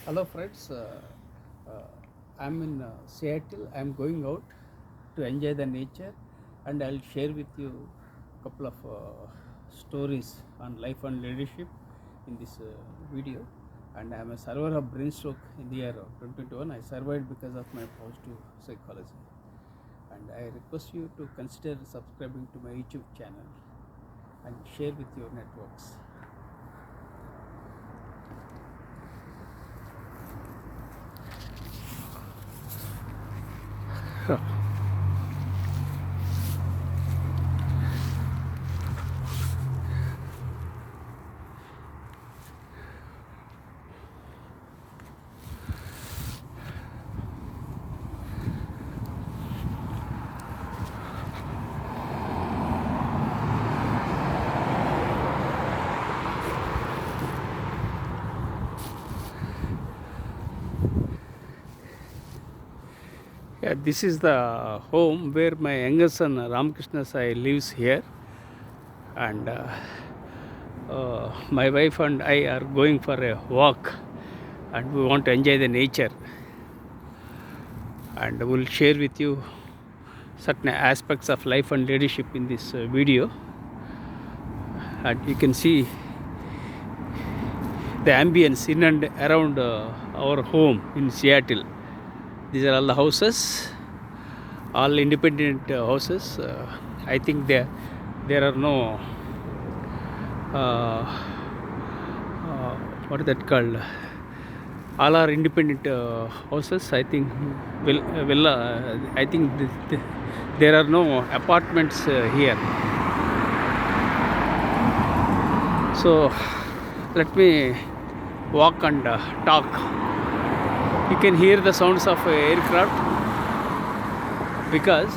Hello friends, I'm in Seattle. I'm going out to enjoy the nature, and I'll share with you a couple of stories on life and leadership in this video. And I'm a survivor of brain stroke in the year 2021. I survived because of my positive psychology, and I request you to consider subscribing to my YouTube channel and share with your networks. Yeah, this is the home where my younger son Ramakrishna Sai lives here, and my wife and I are going for a walk, and we want to enjoy the nature, and we'll share with you certain aspects of life and leadership in this video. And you can see the ambience in and around our home in Seattle. These are all the houses, all independent houses. I think there are no what is that called? All are independent houses. I think villa. I think there are no apartments here. So let me walk and talk. You can hear the sounds of aircraft because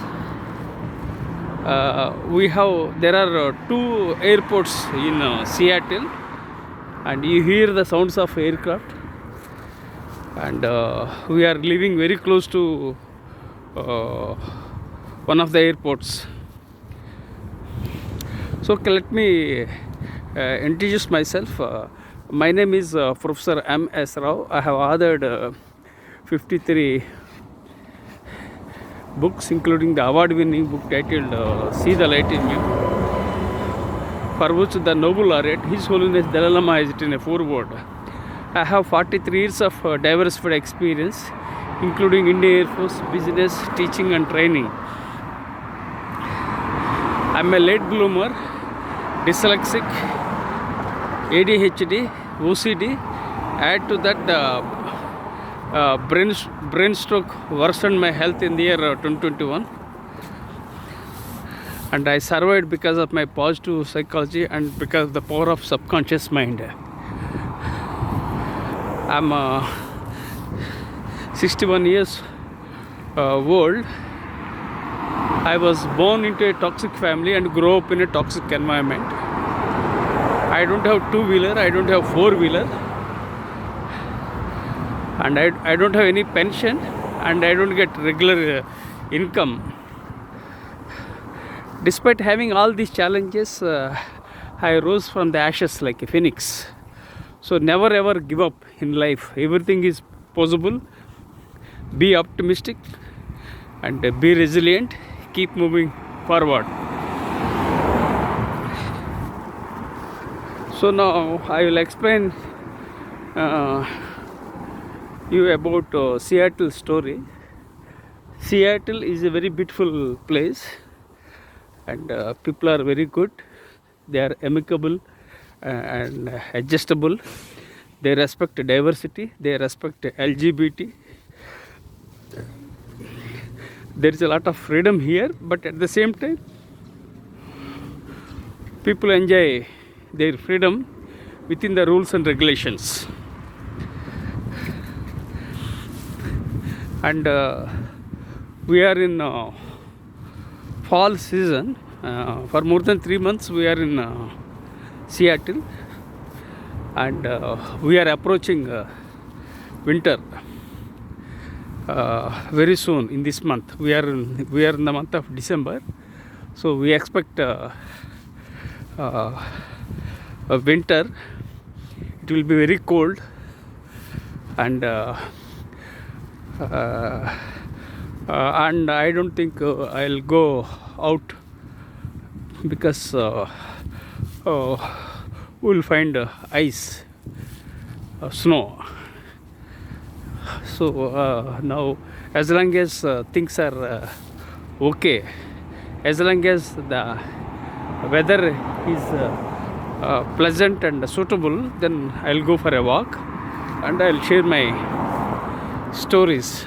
there are two airports in Seattle, and you hear the sounds of aircraft, and we are living very close to one of the airports. So let me introduce myself. My name is Professor M.S. Rao. I have authored 53 books, including the award-winning book titled See the Light in You, for which the Nobel laureate, His Holiness Dalai Lama, has written a foreword. I have 43 years of diversified experience, including Indian Air Force, business, teaching and training. I'm a late bloomer, dyslexic, ADHD, OCD. Add to that brain stroke worsened my health in the year 2021, and I survived because of my positive psychology and because of the power of subconscious mind. I'm 61 years old. I was born into a toxic family and grew up in a toxic environment. I don't have two-wheeler, I don't have four-wheeler, and I don't have any pension, and I don't get regular income. Despite having all these challenges, I rose from the ashes like a phoenix. So never ever give up in life. Everything is possible. Be optimistic and be resilient. Keep moving forward. So now I will explain you about Seattle story. Seattle is a very beautiful place, and people are very good. They are amicable and adjustable. They respect diversity. They respect LGBT. There is a lot of freedom here, but at the same time, people enjoy their freedom within the rules and regulations. And we are in fall season. For more than 3 months we are in Seattle, and we are approaching winter very soon. In this month we are in the month of December, so we expect a winter. It will be very cold, and and I don't think I'll go out because we'll find ice, snow. So now, as long as things are okay, as long as the weather is pleasant and suitable, then I'll go for a walk and I'll share my stories.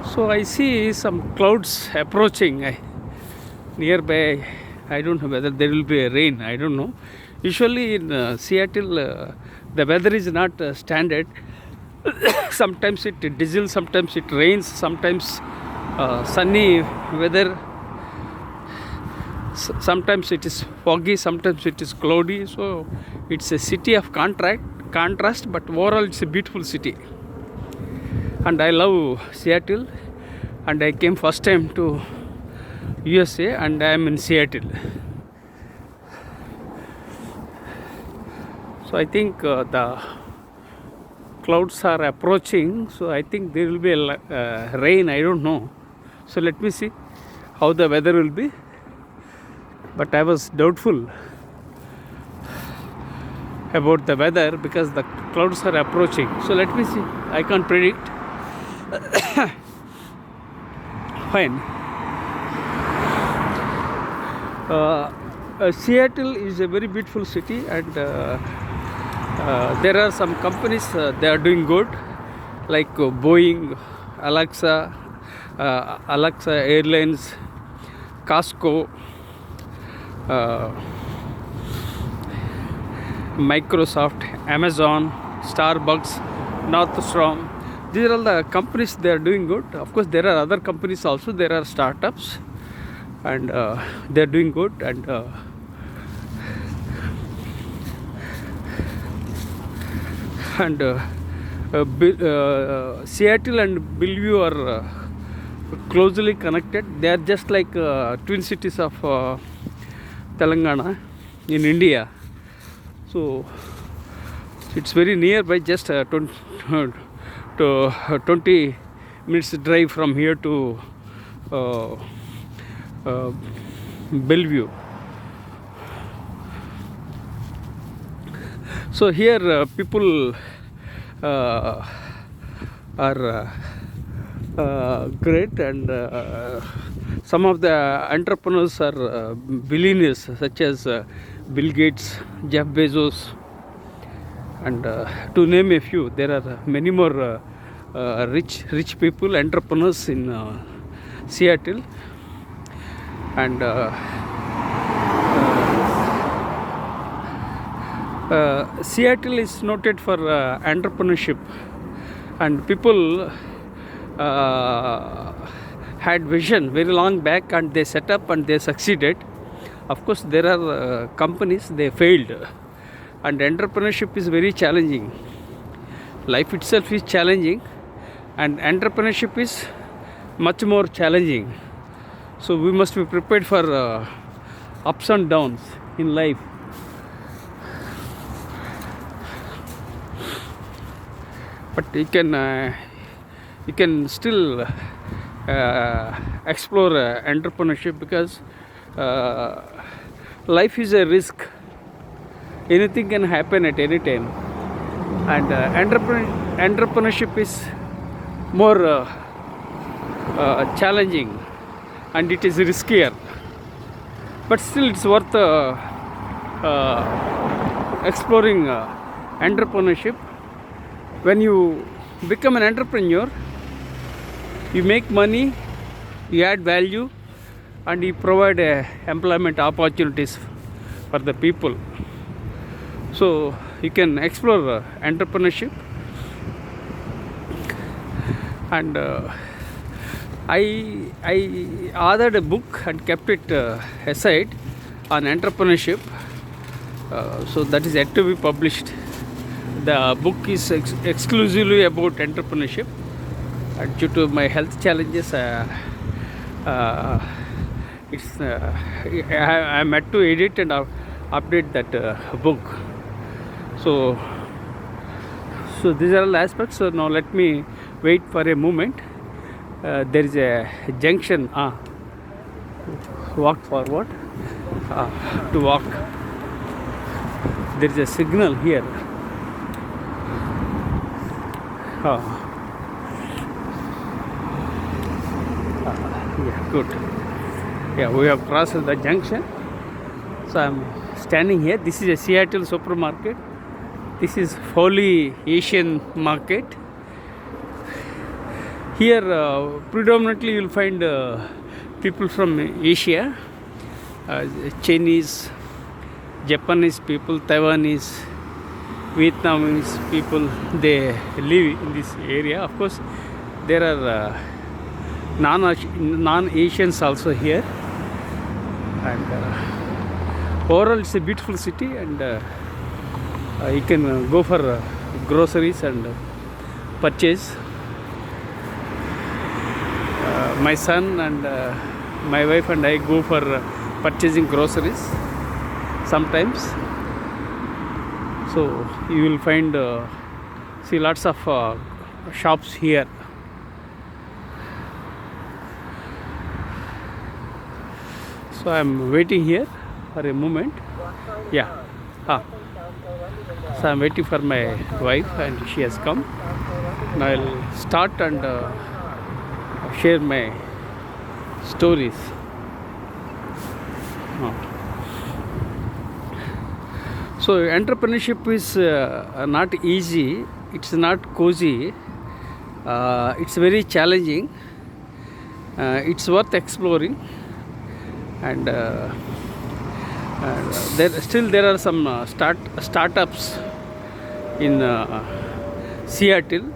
So I see some clouds approaching nearby. I don't know whether there will be a rain. I don't know. Usually in Seattle, the weather is not standard. Sometimes it drizzles, sometimes it rains, sometimes sunny weather. Sometimes it is foggy, sometimes it is cloudy. So it's a city of contrast, but overall it's a beautiful city. And I love Seattle. And I came first time to USA, and I am in Seattle. So I think the clouds are approaching, so I think there will be a rain. I don't know. So let me see how the weather will be. But I was doubtful about the weather because the clouds are approaching. So let me see. I can't predict. Fine. Seattle is a very beautiful city, and there are some companies they are doing good, like Boeing, Alexa Airlines, Costco, Microsoft, Amazon, Starbucks, Northstrom. These are all the companies they are doing good. Of course, there are other companies also. There are startups, and they are doing good. And Seattle and Bellevue are closely connected. They are just like twin cities of Telangana in India. So it's very nearby, just 20 minutes drive from here to Bellevue. So here people are great, and some of the entrepreneurs are billionaires, such as Bill Gates, Jeff Bezos, and to name a few. There are many more rich people, entrepreneurs in Seattle, and Seattle is noted for entrepreneurship, and people had vision very long back, and they set up and they succeeded. Of course, there are companies they failed, and entrepreneurship is very challenging. Life itself is challenging, and entrepreneurship is much more challenging. So we must be prepared for ups and downs in life. But you can still explore entrepreneurship, because life is a risk. Anything can happen at any time, and entrepreneurship is more challenging, and it is riskier. But still, it's worth exploring entrepreneurship. When you become an entrepreneur, you make money, you add value, and you provide employment opportunities for the people. So you can explore entrepreneurship. And I authored a book and kept it aside on entrepreneurship. So that is yet to be published. The book is exclusively about entrepreneurship. And due to my health challenges, I'm had to edit, and update that book. So these are all aspects. So now let me wait for a moment. There is a junction. Walk forward. To walk. There is a signal here. Yeah, good. Yeah, we have crossed the junction. So I'm standing here. This is a Seattle supermarket. This is wholly Asian market. Here predominantly you will find people from Asia, Chinese, Japanese people, Taiwanese, Vietnamese people. They live in this area. Of course, there are non-Asians also here, and overall it's a beautiful city, and you can go for groceries and purchase. My son and my wife and I go for purchasing groceries sometimes. So you will find see lots of shops here. So I'm waiting here for a moment. Yeah. So I'm waiting for my wife, and she has come. Now I'll start and share my stories. So entrepreneurship is not easy. It's not cozy. It's very challenging. It's worth exploring, and there are some startups in Seattle.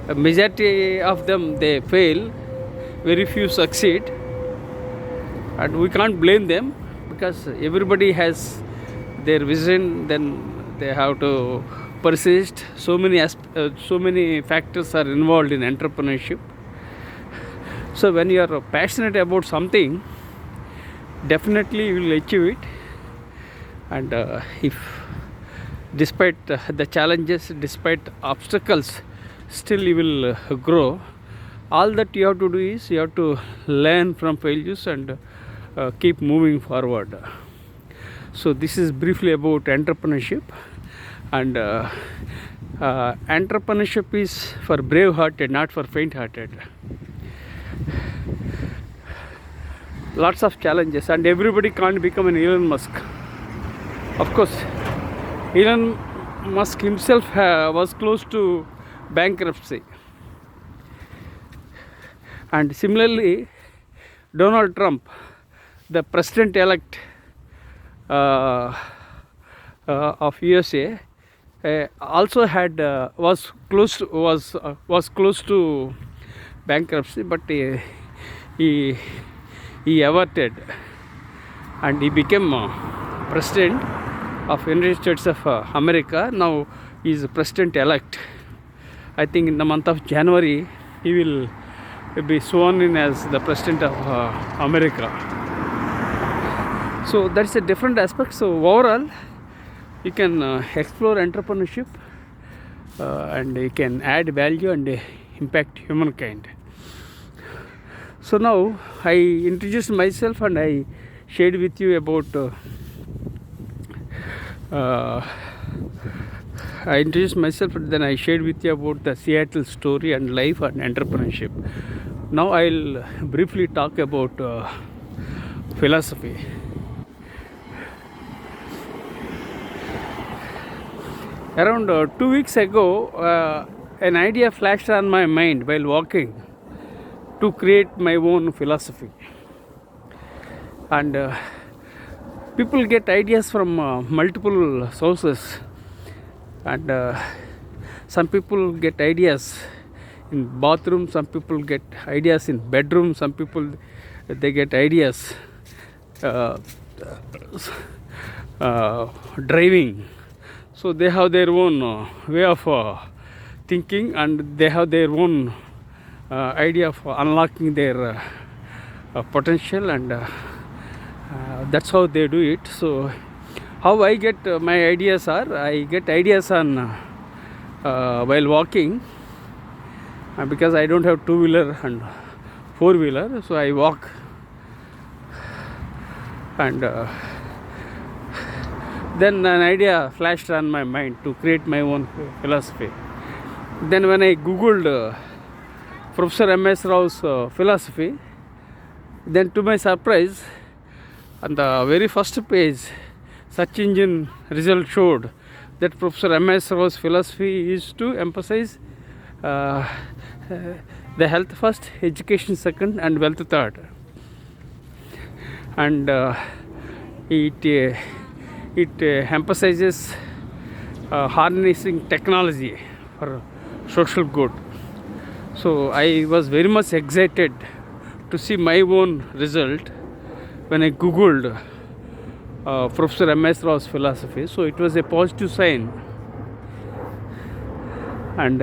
A majority of them, they fail. Very few succeed, and we can't blame them, because everybody has their vision. Then they have to persist. So many factors are involved in entrepreneurship. So when you are passionate about something, definitely you will achieve it. And if despite the challenges, despite obstacles, still you will grow. All that you have to do is you have to learn from failures and keep moving forward. So this is briefly about entrepreneurship, and entrepreneurship is for brave-hearted, not for faint-hearted. Lots of challenges, and everybody can't become an Elon Musk. Of course, Elon Musk himself was close to bankruptcy. And similarly, Donald Trump, the president-elect of USA, also had was close to bankruptcy, but he averted, and he became president of United States of America. Now he is president-elect. I think in the month of January he will be sworn in as the president of America. So that's a different aspect. So overall, you can explore entrepreneurship, and you can add value and impact humankind. So now I introduced myself, and I shared with you about I introduced myself, and then I shared with you about the Seattle story and life and entrepreneurship. Now I'll briefly talk about philosophy. Around 2 weeks ago, an idea flashed on my mind while walking to create my own philosophy. And people get ideas from multiple sources, and some people get ideas in bathroom, some people get ideas in bedroom, some people they get ideas driving. So they have their own way of thinking, and they have their own idea of unlocking their potential, and That's how they do it. So how I get my ideas are, I get ideas on while walking, because I don't have two-wheeler and four-wheeler, so I walk, and then an idea flashed on my mind to create my own philosophy. Then when I googled Professor M.S. Rao's philosophy, then to my surprise, on the very first page, search engine result showed that Professor M.S. Rao's philosophy is to emphasize the health first, education second, and wealth third. And it emphasizes harnessing technology for social good. So I was very much excited to see my own result when I googled Professor M.S. Rao's philosophy. So it was a positive sign, and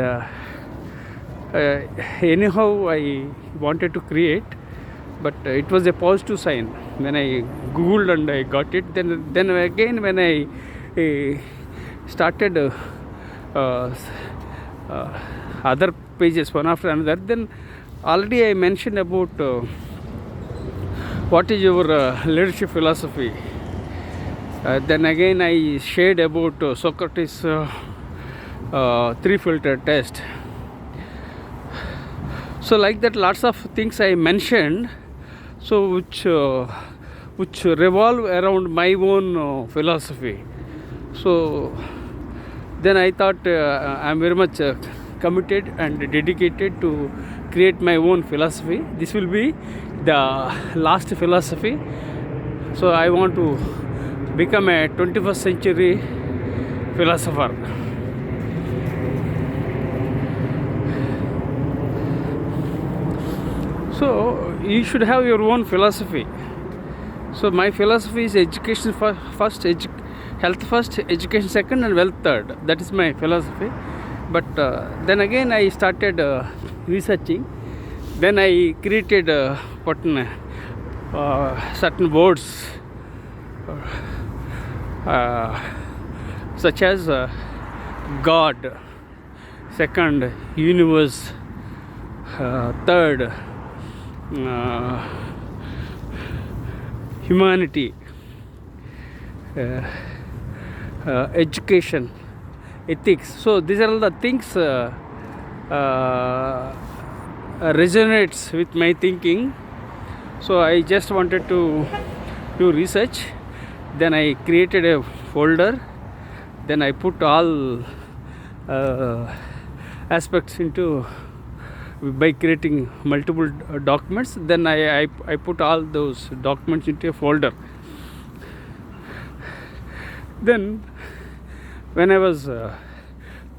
anyhow I wanted to create, but it was a positive sign when I googled and I got it. Then again when I started other pages one after another, then already I mentioned about what is your leadership philosophy. Then again I shared about Socrates three filter test. So like that, lots of things I mentioned, so which revolve around my own philosophy. So then I thought I am very much committed and dedicated to create my own philosophy. This will be the last philosophy. So I want to become a 21st century philosopher. So you should have your own philosophy. So my philosophy is education first, health first, education second, and wealth third. That is my philosophy. But then again I started researching. Then I created certain words such as God, second universe, third humanity, education, ethics. So these are all the things resonates with my thinking. So I just wanted to do research. Then I created a folder. Then I put all aspects into by creating multiple documents. Then I put all those documents into a folder. Then when I was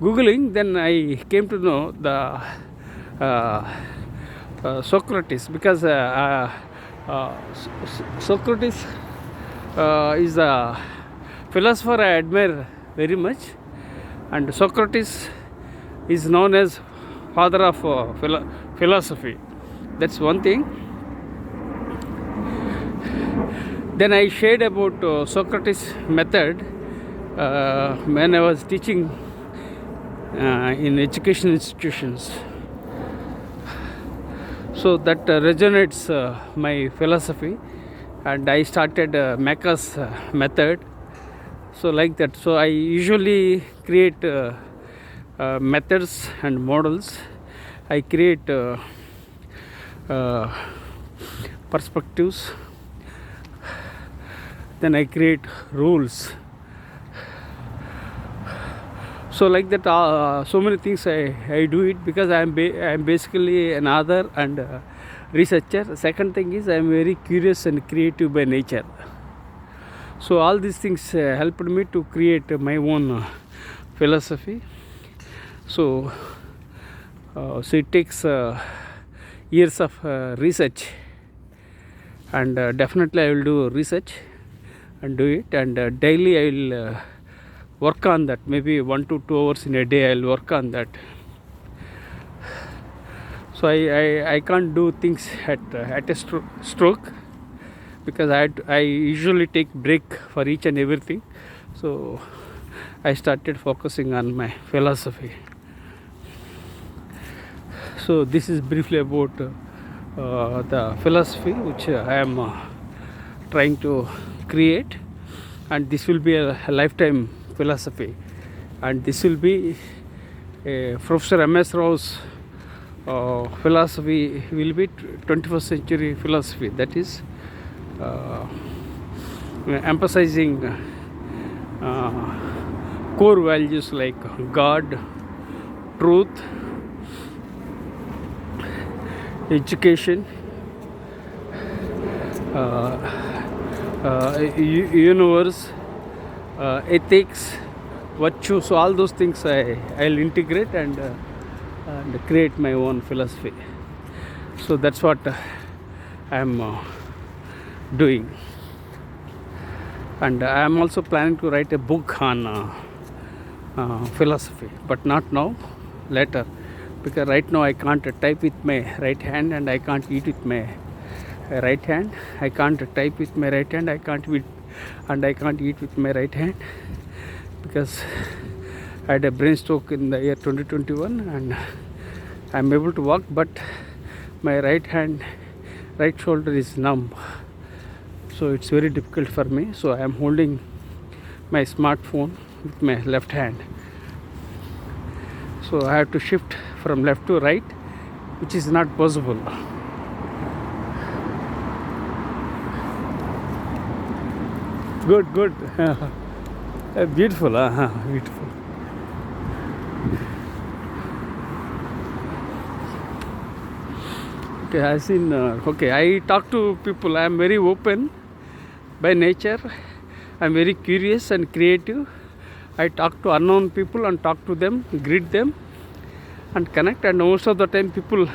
googling, then I came to know the Socrates, because Socrates is a philosopher I admire very much, and Socrates is known as father of philosophy. That's one thing. Then I shared about Socrates method when I was teaching in education institutions. So that resonates my philosophy, and I started Mecca's method. So like that. So I usually create methods and models. I create perspectives. Then I create rules. So like that, so many things I do it, because I am basically an author and researcher. Second thing is I am very curious and creative by nature. So all these things helped me to create my own philosophy. So it takes years of research, and definitely I will do research and do it, and daily I will work on that. Maybe 1 to 2 hours in a day I will work on that. So I can't do things at a stroke. because I usually take break for each and everything. So I started focusing on my philosophy. So this is briefly about the philosophy which I am trying to create, and this will be a lifetime philosophy, and this will be Professor M.S. Rao's philosophy will be 21st century philosophy, that is emphasizing core values like God, truth, education, universe, ethics, virtue. So all those things I'll integrate and create my own philosophy. So that's what I'm doing, and I am also planning to write a book on philosophy, but not now, later, because right now I can't type with my right hand and I can't eat with my right hand. I can't type with my right hand, I can't eat, and I can't eat with my right hand because I had a brain stroke in the year 2021 and I'm able to walk, but my right shoulder is numb, so it's very difficult for me. So I am holding my smartphone with my left hand, so I have to shift from left to right, which is not possible. Good. Beautiful, beautiful. Okay, I seen. Okay, I talk to people. I am very open by nature. I am very curious and creative. I talk to unknown people and talk to them, greet them, and connect. And most of the time, people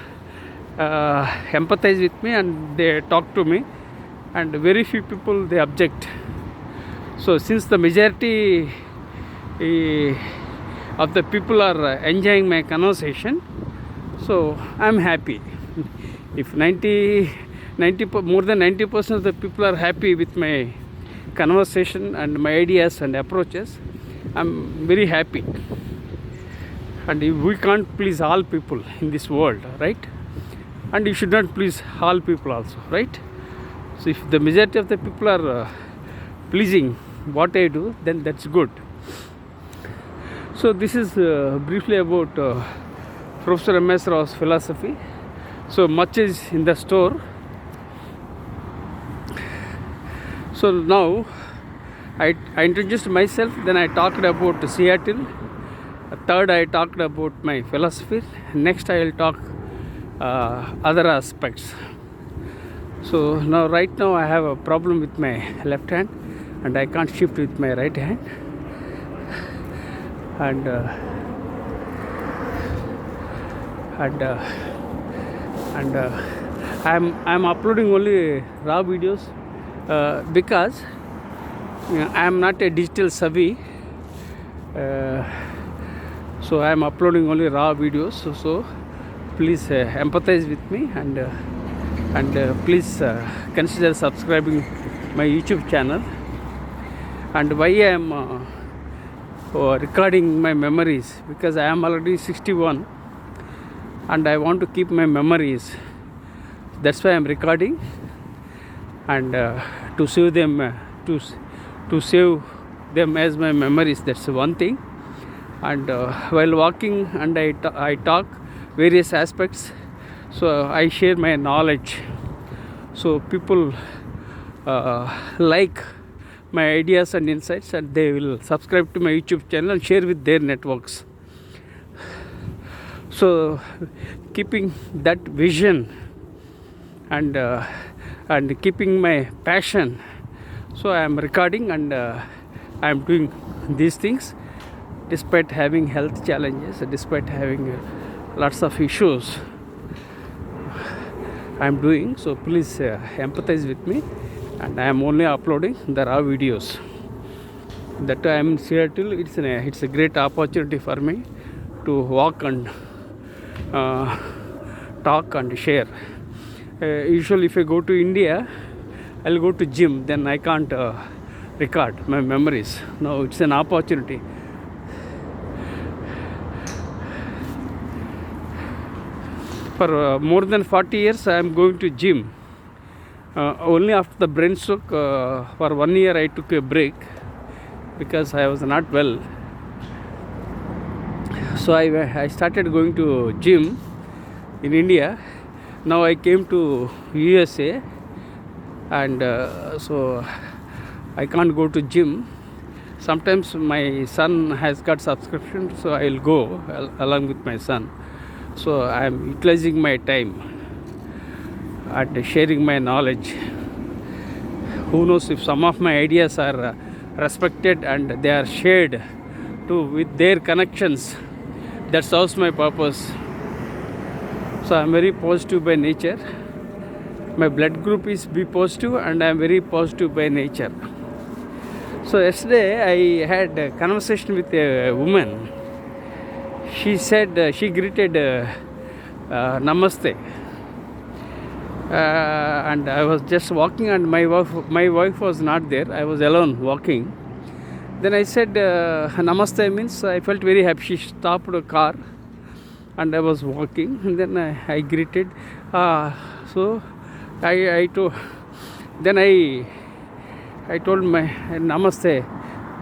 empathize with me and they talk to me. And very few people they object. So since the majority of the people are enjoying my conversation, so I'm happy. If more than 90% of the people are happy with my conversation and my ideas and approaches, I'm very happy. And we can't please all people in this world, right? And you should not please all people also, right? So if the majority of the people are pleasing what I do, then that's good. So this is briefly about Professor M.S. Rao's philosophy. So much is in the store. So now I introduced myself, then I talked about Seattle. Third, I talked about my philosophy. Next, I will talk other aspects. So now, right now, I have a problem with my left hand, and I can't shift with my right hand. And I'm uploading only raw videos because I am not a digital savvy. So I am uploading only raw videos. So please empathize with me and please consider subscribing my YouTube channel. And why I am recording my memories, because I am already 61 and I want to keep my memories. That's why I am recording, and to save them to save them as my memories. That's one thing. And while walking and I talk various aspects, so I share my knowledge, so people like my ideas and insights, and they will subscribe to my YouTube channel and share with their networks. So keeping that vision and keeping my passion, so I am recording and I am doing these things despite having health challenges, despite having lots of issues I am doing. So please empathize with me, and I am only uploading the raw videos. That I am in Seattle, it's a great opportunity for me to walk and talk and share. Usually if I go to India, I'll go to gym, then I can't record my memories. No, it's an opportunity. For more than 40 years, I am going to gym. Only after the brain stroke, for 1 year I took a break because I was not well. So I started going to gym in India. Now I came to USA, and so I can't go to gym. Sometimes my son has got subscription, so I'll go along with my son. So I am utilizing my time and sharing my knowledge. Who knows if some of my ideas are respected and they are shared too with their connections. That serves my purpose. So I am very positive by nature. My blood group is B positive, and I am very positive by nature. So yesterday I had a conversation with a woman. She said, she greeted Namaste. And I was just walking, and my wife was not there. I was alone walking. Then I said, Namaste means I felt very happy. She stopped a car, and I was walking. And then I greeted. So I told. Then I told my Namaste.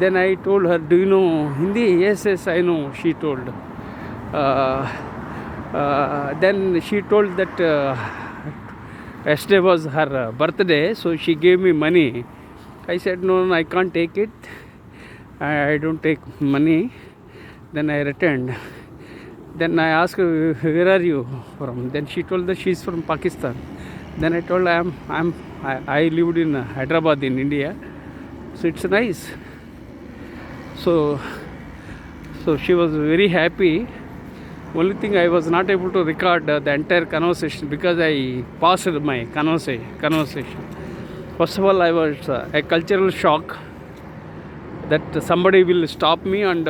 Then I told her, do you know Hindi? Yes, I know, she told. Then she told that yesterday was her birthday, so she gave me money. I said, no, I can't take it. I don't take money. Then I returned. Then I asked her, where are you from? Then she told that she's from Pakistan. Then I told her, I lived in Hyderabad in India. So it's nice. So she was very happy. Only thing, I was not able to record the entire conversation because I paused my conversation. First of all, I was a cultural shock that somebody will stop me and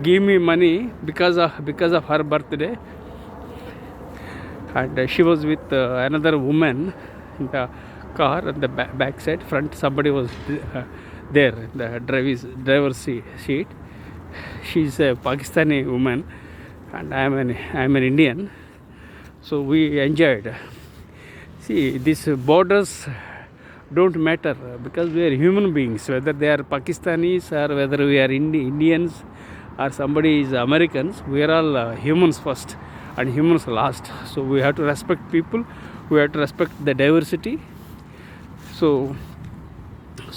give me money because of her birthday. And she was with another woman in the car on the back side. Front somebody was there in the driver's seat. She's a Pakistani woman, and I am an Indian. So we enjoyed. See, these borders don't matter because we are human beings, whether they are Pakistanis or whether we are Indians or somebody is Americans. We are all humans first and humans last. So we have to respect people. We have to respect the diversity. So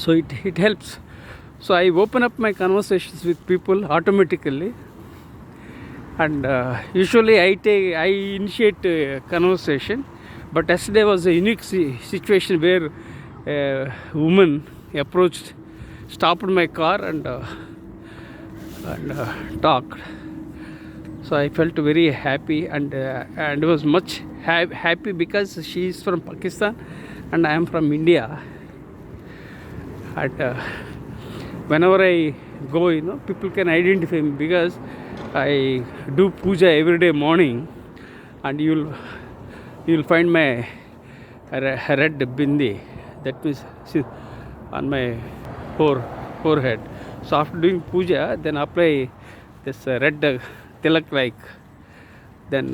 it helps. So I open up my conversations with people automatically, and usually I initiate a conversation. But yesterday was a unique situation where a woman approached, stopped my car and talked. So I felt very happy, and was much happy because she is from Pakistan and I am from India. And whenever I go, people can identify me because I do puja every day morning, and you'll find my red bindi, that means on my forehead. So after doing puja, then apply this red tilak like. Then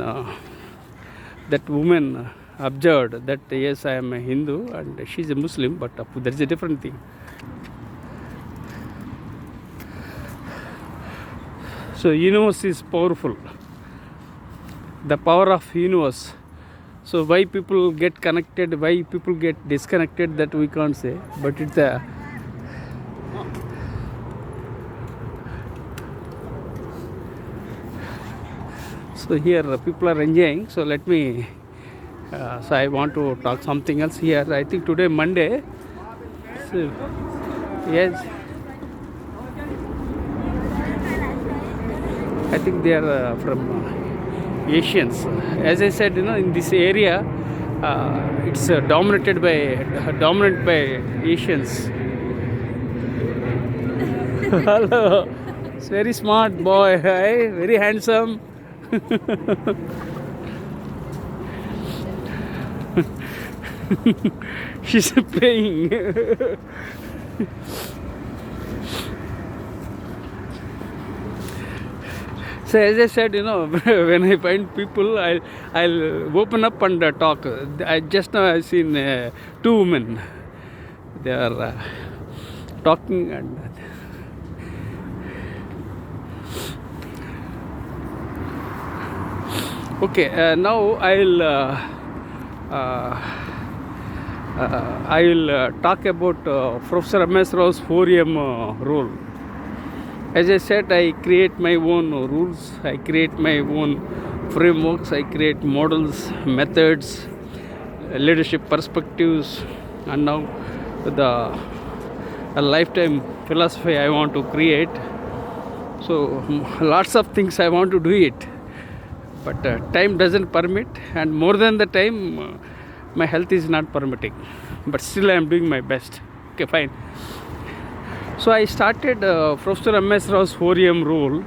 that woman observed that yes, I am a Hindu and she is a Muslim, but there is a different thing. So universe is powerful. The power of universe. So why people get connected, why people get disconnected, that we can't say. But it's a so here people are enjoying. So let me. So I want to talk something else here. I think today Monday. So, yes. I think they are from Asians. As I said, in this area, it's dominant by Asians. Hello, it's very smart boy, right? Very handsome. She's playing. So as I said, when I find people, I'll open up and talk. Just now I've seen two women. They are talking and. Okay, now I will talk about Professor M.S. Rao's 4M rule. As I said, I create my own rules, I create my own frameworks, I create models, methods, leadership perspectives, and now a lifetime philosophy I want to create. So lots of things I want to do it, but time doesn't permit, and more than the time my health is not permitting, but still I am doing my best. Okay, fine. So I started Professor M.S. Rao's 4M rule.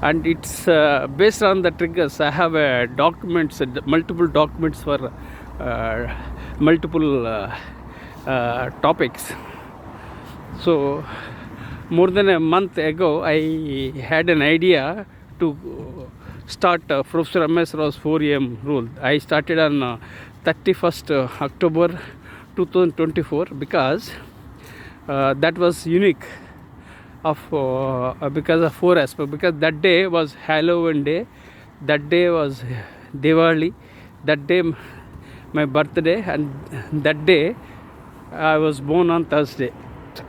And it's based on the triggers. I have multiple documents for multiple topics. So more than a month ago, I had an idea to start Professor M.S. Rao's 4M rule. I started on 31st October 2024 because that was unique because of four aspects. Because that day was Halloween day, that day was Diwali, that day my birthday, and that day I was born on Thursday.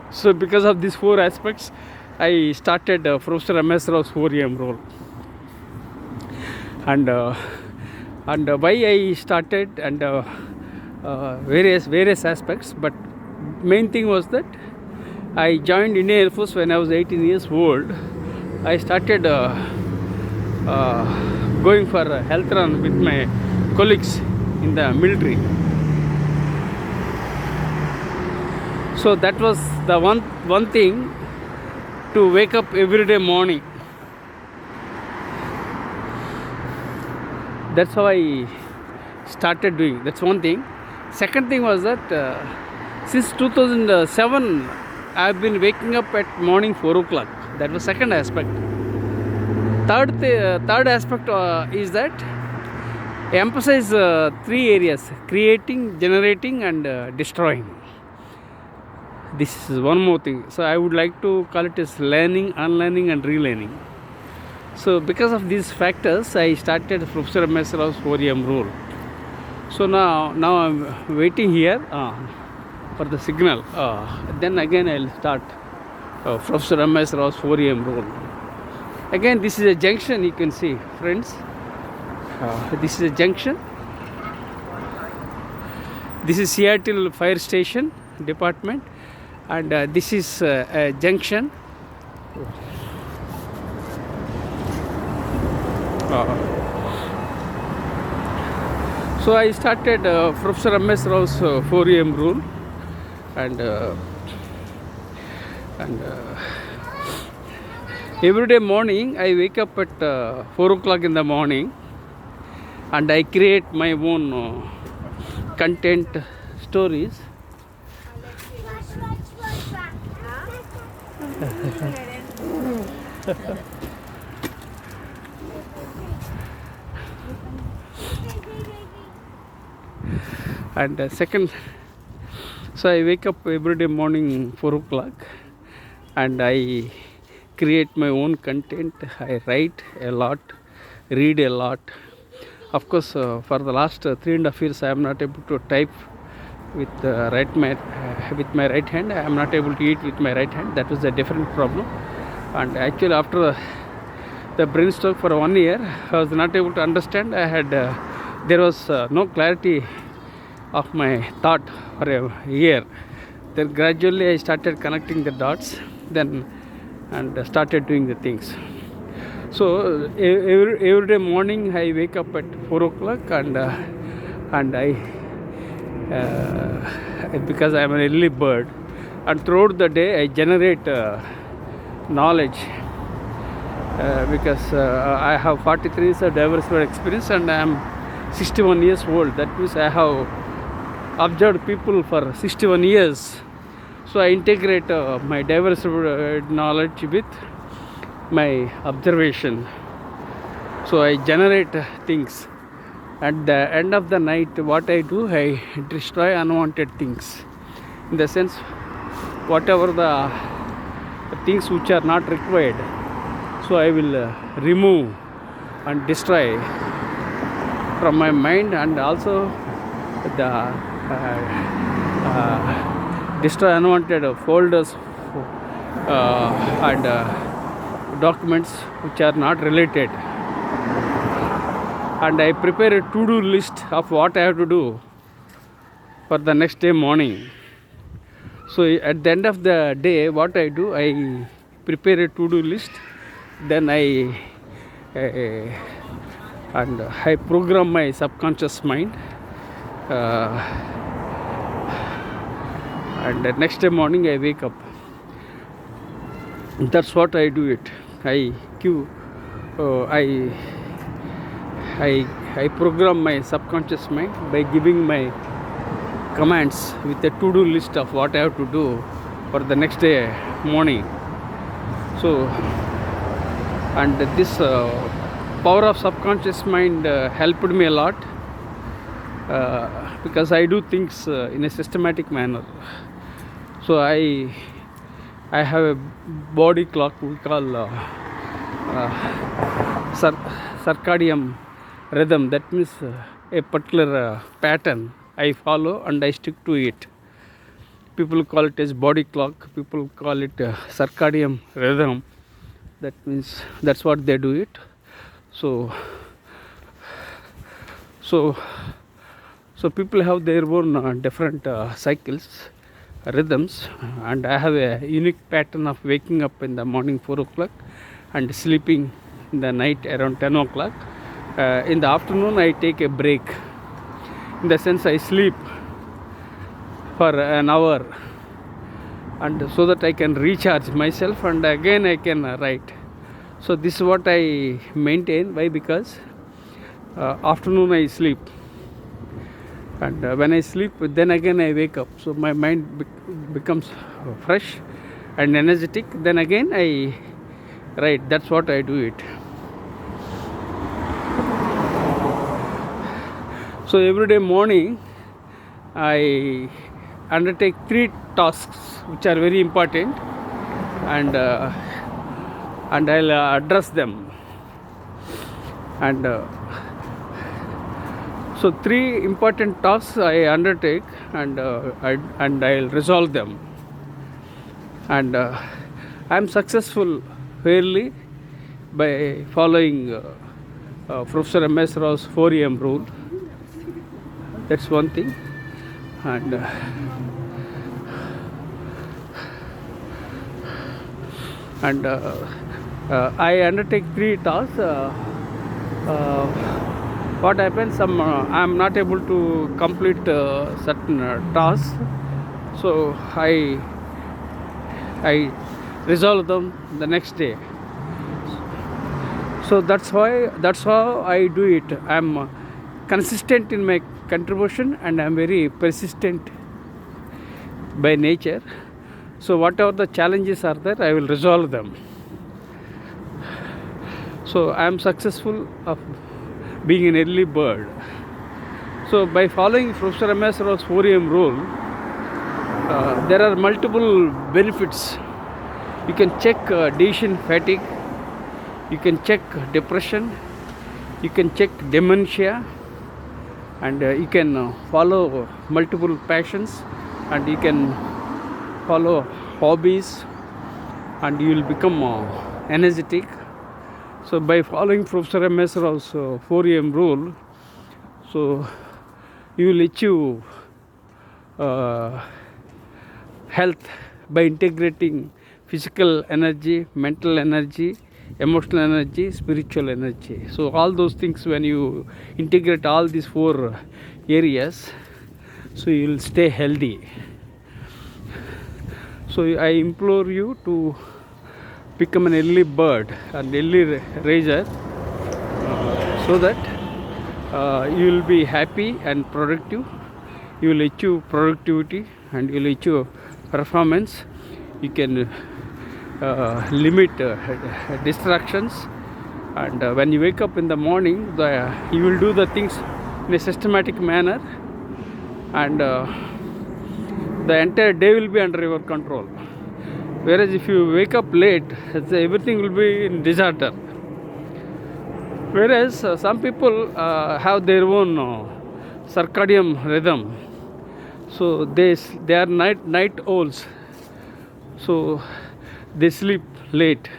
So because of these four aspects, I started Professor M.S. Rao's 4M rule. And why I started, and various aspects, but main thing was that I joined Indian Air Force when I was 18 years old. I started going for a health run with my colleagues in the military. So that was the one thing, to wake up every day morning. That's how I started doing. That's one thing. Second thing was that since 2007, I've been waking up at morning 4 o'clock. That was second aspect. Third aspect is that I emphasize three areas: creating, generating, and destroying. This is one more thing. So I would like to call it as learning, unlearning, and relearning. So because of these factors, I started Professor M.S. Rao's 4M rule. So now I'm waiting here for the signal. Then again I'll start Professor M.S. Rao's 4M rule. Again, this is a junction, you can see, friends. This is a junction. This is Seattle Fire Station Department, and this is a junction. So I started Professor M.S. Rao's 4M rule, and every day morning I wake up at 4 o'clock in the morning, and I create my own content, stories. And second, so I wake up every day morning 4 o'clock, and I create my own content. I write a lot, read a lot. Of course, for the last 3.5 years, I am not able to type with with my right hand. I am not able to eat with my right hand. That was a different problem. And actually, after the brain stroke for 1 year, I was not able to understand. There was no clarity of my thought for a year. Then gradually I started connecting the dots, and started doing the things. So every day morning I wake up at 4 o'clock, and I because I am an early bird, and throughout the day I generate knowledge, because I have 43 years of diversified experience, and I am 61 years old. That means I have observed people for 61 years. So I integrate my diverse knowledge with my observation. So I generate things. At the end of the night, what I do, I destroy unwanted things. In the sense, whatever the things which are not required, so I will remove and destroy from my mind, and also the destroy unwanted folders and documents which are not related. And I prepare a to-do list of what I have to do for the next day morning. So at the end of the day, what I do, I prepare a to-do list, then I program my subconscious mind, and the next day morning I wake up. That's what I do it. I program my subconscious mind by giving my commands with a to-do list of what I have to do for the next day morning. So, and this power of subconscious mind helped me a lot, because I do things in a systematic manner. So I have a body clock we call circadian rhythm. That means a particular pattern I follow and I stick to it. People call it as body clock, people call it circadian rhythm. That means that's what they do it. So people have their own different cycles, rhythms, and I have a unique pattern of waking up in the morning 4 o'clock and sleeping in the night around 10 o'clock. In the afternoon I take a break. In the sense, I sleep for an hour, and so that I can recharge myself, and again I can write. So this is what I maintain. Why? Because afternoon I sleep, and when I sleep, then again I wake up. So my mind becomes fresh and energetic. Then again I write. That's what I do it. So every day morning I undertake 3 tasks which are very important, and I'll address them. And so 3 important tasks I undertake, and I'll resolve them. And I'm successful fairly by following Professor M.S. Rao's 4am rule. That's one thing. And I undertake 3 tasks. What happens? I'm not able to complete certain tasks, so I resolve them the next day. So that's how I do it. I'm consistent in my contribution, and I'm very persistent by nature. So whatever the challenges are there, I will resolve them. So I am successful of being an early bird. So by following Professor M.S. 4am rule, there are multiple benefits. You can check decision fatigue, you can check depression, you can check dementia, and you can follow multiple passions, and you can follow hobbies, and you will become energetic. So by following Professor M.S. 4am rule, so you will achieve health by integrating physical energy, mental energy, emotional energy, spiritual energy. So all those things, when you integrate all these 4 areas, so you will stay healthy. So I implore you to become an early bird, an early riser, so that you will be happy and productive. You will achieve productivity and you will achieve performance. You can limit distractions, and when you wake up in the morning, you will do the things in a systematic manner, and the entire day will be under your control. Whereas if you wake up late, everything will be in disorder. Whereas some people have their own circadian rhythm, so they are night owls, so they sleep late,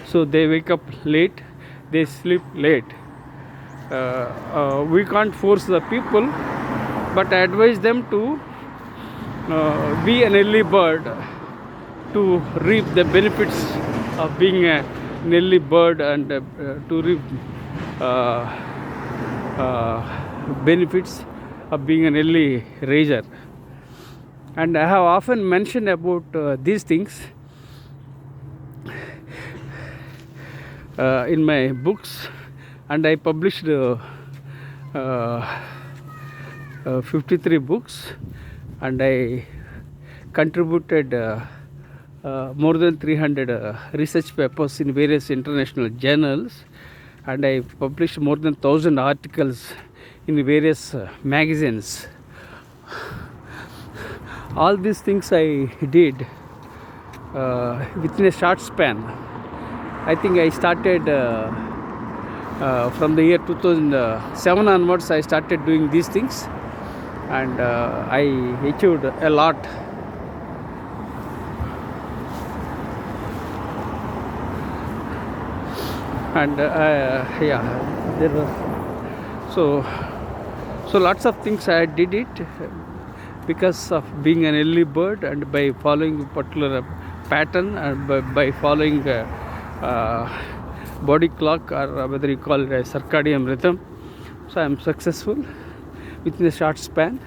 so they wake up late, they sleep late. We can't force the people, but I advise them to be an early bird to reap the benefits of being an early bird, and to reap benefits of being an early raiser. And I have often mentioned about these things in my books, and I published 53 books, and I contributed more than 300 research papers in various international journals, and I published more than 1,000 articles in various magazines. All these things I did within a short span. I think I started from the year 2007 onwards. I started doing these things, and I achieved a lot. And yeah, there was so lots of things I did it because of being an early bird, and by following a particular pattern, and by following body clock, or whether you call it a circadian rhythm. So I am successful within a short span,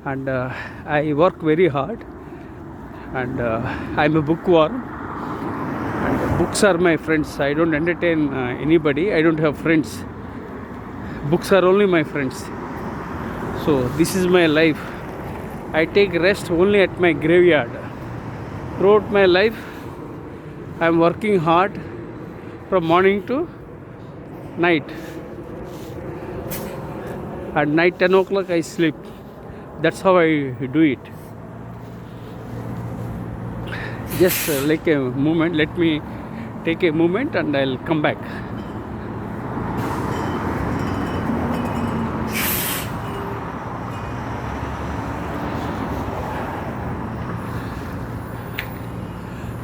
and I work very hard, and I am a bookworm, and books are my friends. I don't entertain anybody. I don't have friends. Books are only my friends. So this is my life. I take rest only at my graveyard. Throughout my life, I am working hard from morning to night. At night 10 o'clock I sleep. That's how I do it. Just like a moment. Let me take a moment and I'll come back.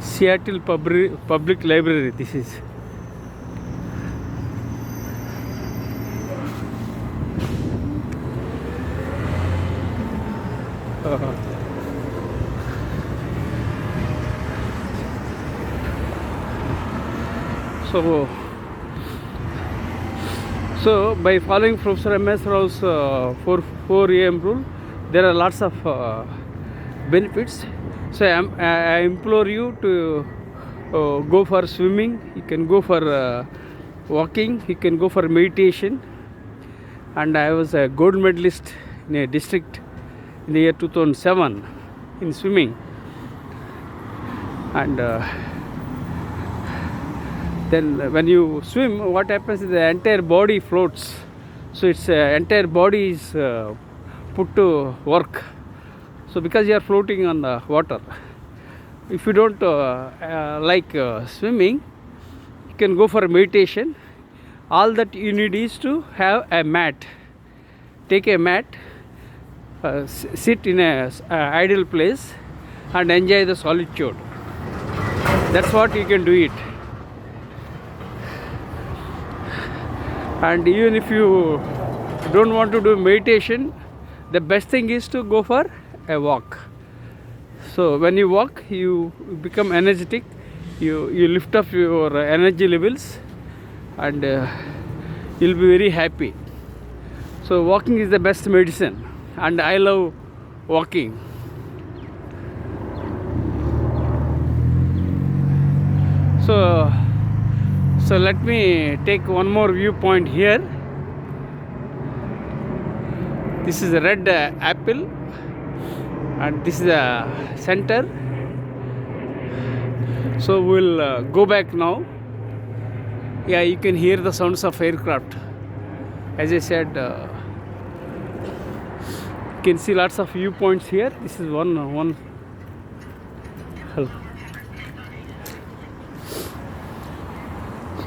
Seattle Public Library, this is. So by following Professor M.S. Rao's 4 a.m. rule, there are lots of benefits. So I implore you to go for swimming. You can go for walking. You can go for meditation. And I was a gold medalist in a district in the year 2007 in swimming. And then when you swim, what happens is the entire body floats. So its entire body is put to work. So because you are floating on the water, if you don't like swimming, you can go for meditation. All that you need is to have a mat. Take a mat, sit in a ideal place and enjoy the solitude. That's what you can do it. And even if you don't want to do meditation, the best thing is to go for a walk. So when you walk, you become energetic, you lift up your energy levels, and you'll be very happy. So walking is the best medicine, and I love walking. So let me take one more viewpoint here. This is a red apple, and this is the center. So we'll go back now. Yeah, you can hear the sounds of aircraft. As I said, you can see lots of viewpoints here. This is one.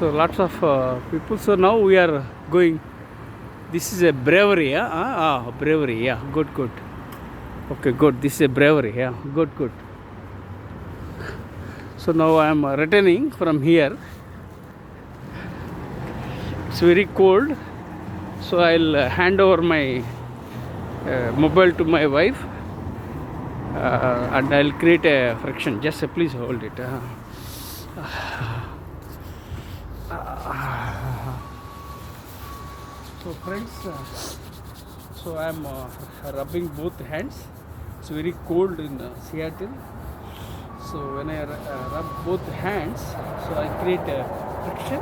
So lots of people. So now we are going. This is a brewery, yeah? Brewery, yeah. Good. Okay, good. This is a brewery, yeah. Good. So now I am returning from here. It's very cold. So I'll hand over my mobile to my wife. And I'll create a friction. Just please hold it. So friends, so I am rubbing both hands. It's very cold in Seattle. So when I rub both hands, so I create a friction.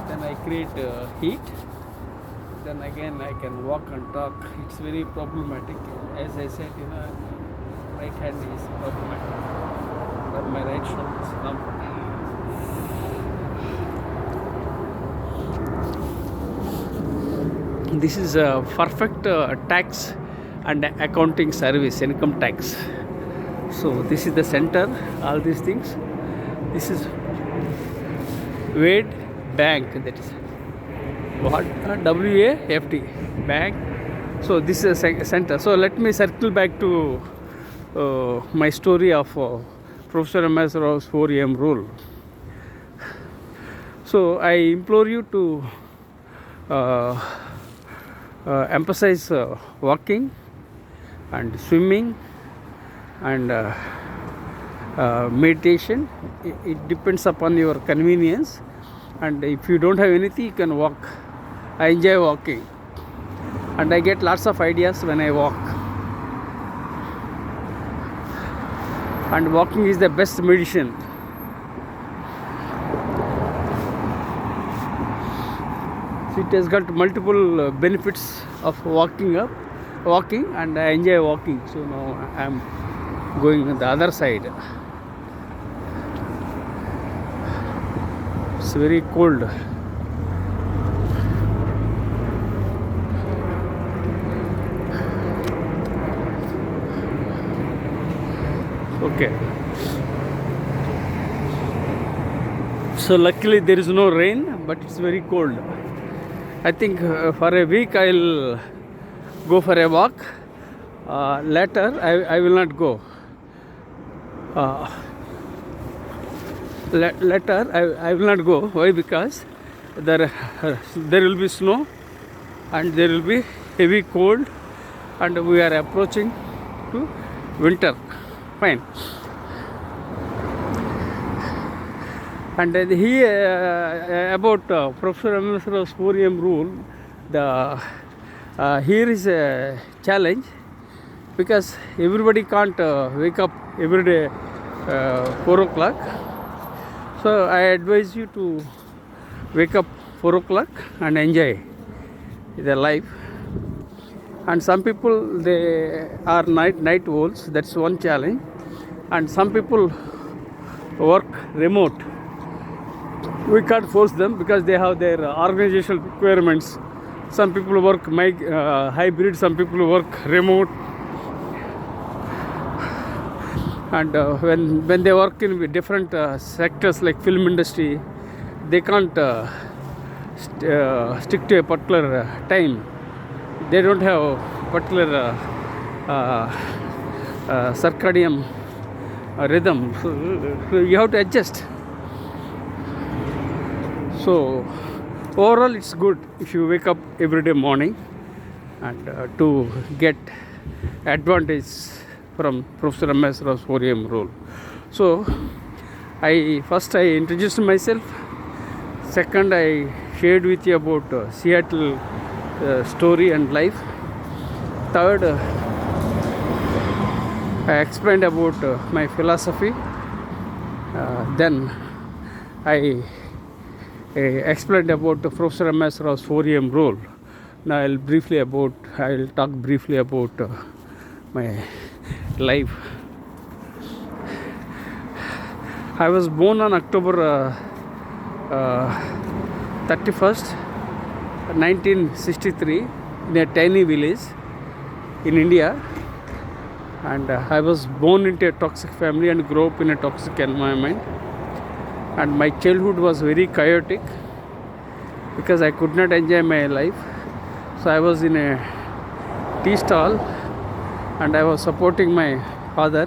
Then I create heat. Then again I can walk and talk. It's very problematic. As I said, right hand is problematic. Then my right shoulder is numb. This is a perfect tax and accounting service, income tax. So this is the center, all these things. This is Wade Bank, that is what? WAFT Bank. So this is a center. So let me circle back to my story of Professor M.S. 4 a.m. rule. So I implore you to emphasize walking and swimming and meditation. It depends upon your convenience, and if you don't have anything, you can walk. I enjoy walking, and I get lots of ideas when I walk, and walking is the best medicine. It has got multiple benefits of walking, and I enjoy walking. So now I am going on the other side. It's very cold. Okay. So luckily there is no rain, but it's very cold. I think for a week I'll go for a walk. Later I will not go. Later I will not go. Why? Because there will be snow, and there will be heavy cold, and we are approaching to winter. Fine. And here about Professor M.S. 4 a.m. rule, here is a challenge, because everybody can't wake up every day 4 o'clock. So I advise you to wake up 4 o'clock and enjoy the life. And some people, they are night owls. That's one challenge. And some people work remote. We can't force them because they have their organizational requirements. Some people work hybrid, some people work remote. And when they work in different sectors like film industry, they can't stick to a particular time. They don't have particular circadian rhythm. So you have to adjust. So overall it's good if you wake up every day morning, and to get advantage from Professor M.S. 4 a.m. rule. So first I introduced myself. Second, I shared with you about Seattle story and life. Third, I explained about my philosophy. Then I explained about the Professor M.S. 4 a.m. rule. Now I'll talk briefly about my life. I was born on October 31st, 1963, in a tiny village in India. And I was born into a toxic family and grew up in a toxic environment. And my childhood was very chaotic because I could not enjoy my life. So I was in a tea stall and I was supporting my father.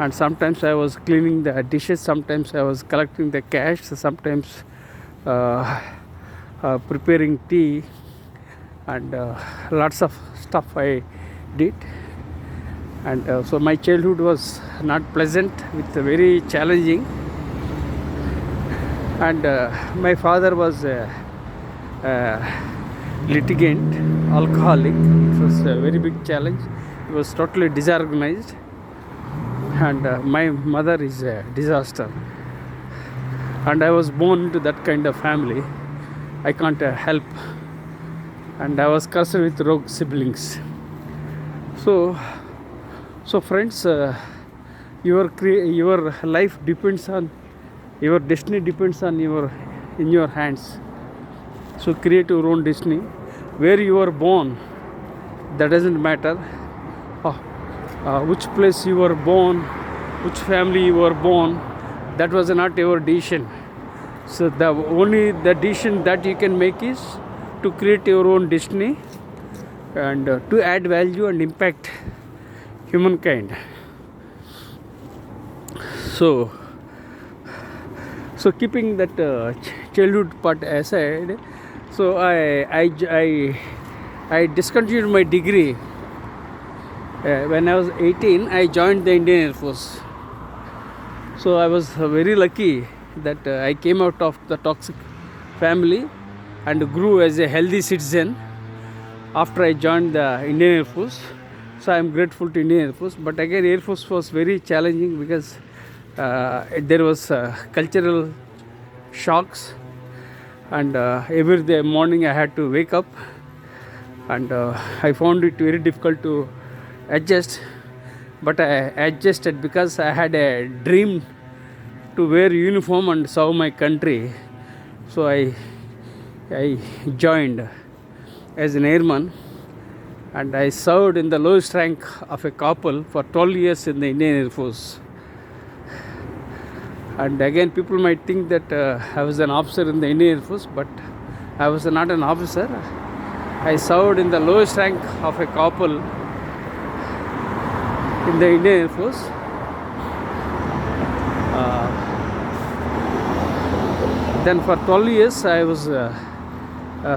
And sometimes I was cleaning the dishes, sometimes I was collecting the cash, sometimes preparing tea, and lots of stuff I did. And so my childhood was not pleasant, with very challenging. And my father was a litigant, alcoholic. It was a very big challenge. He was totally disorganized. And my mother is a disaster. And I was born into that kind of family. I can't help. And I was cursed with rogue siblings. So friends, your life depends on, your destiny depends on in your hands. So create your own destiny. Where you are born, that doesn't matter. Which place you were born, which family you were born, that was not your decision. So the only the decision that you can make is to create your own destiny and to add value and impact humankind. So keeping that childhood part aside, so I discontinued my degree. When I was 18, I joined the Indian Air Force. So I was very lucky that I came out of the toxic family and grew as a healthy citizen after I joined the Indian Air Force. So I am grateful to Indian Air Force. But again, Air Force was very challenging because there was cultural shocks, and every day morning I had to wake up, and I found it very difficult to adjust. But I adjusted because I had a dream to wear uniform and serve my country. So I joined as an airman, and I served in the lowest rank of a corporal for 12 years in the Indian Air Force. And again, people might think that I was an officer in the Indian Air Force, but I was not an officer. I served in the lowest rank of a corporal in the Indian Air Force. Then for 12 years I was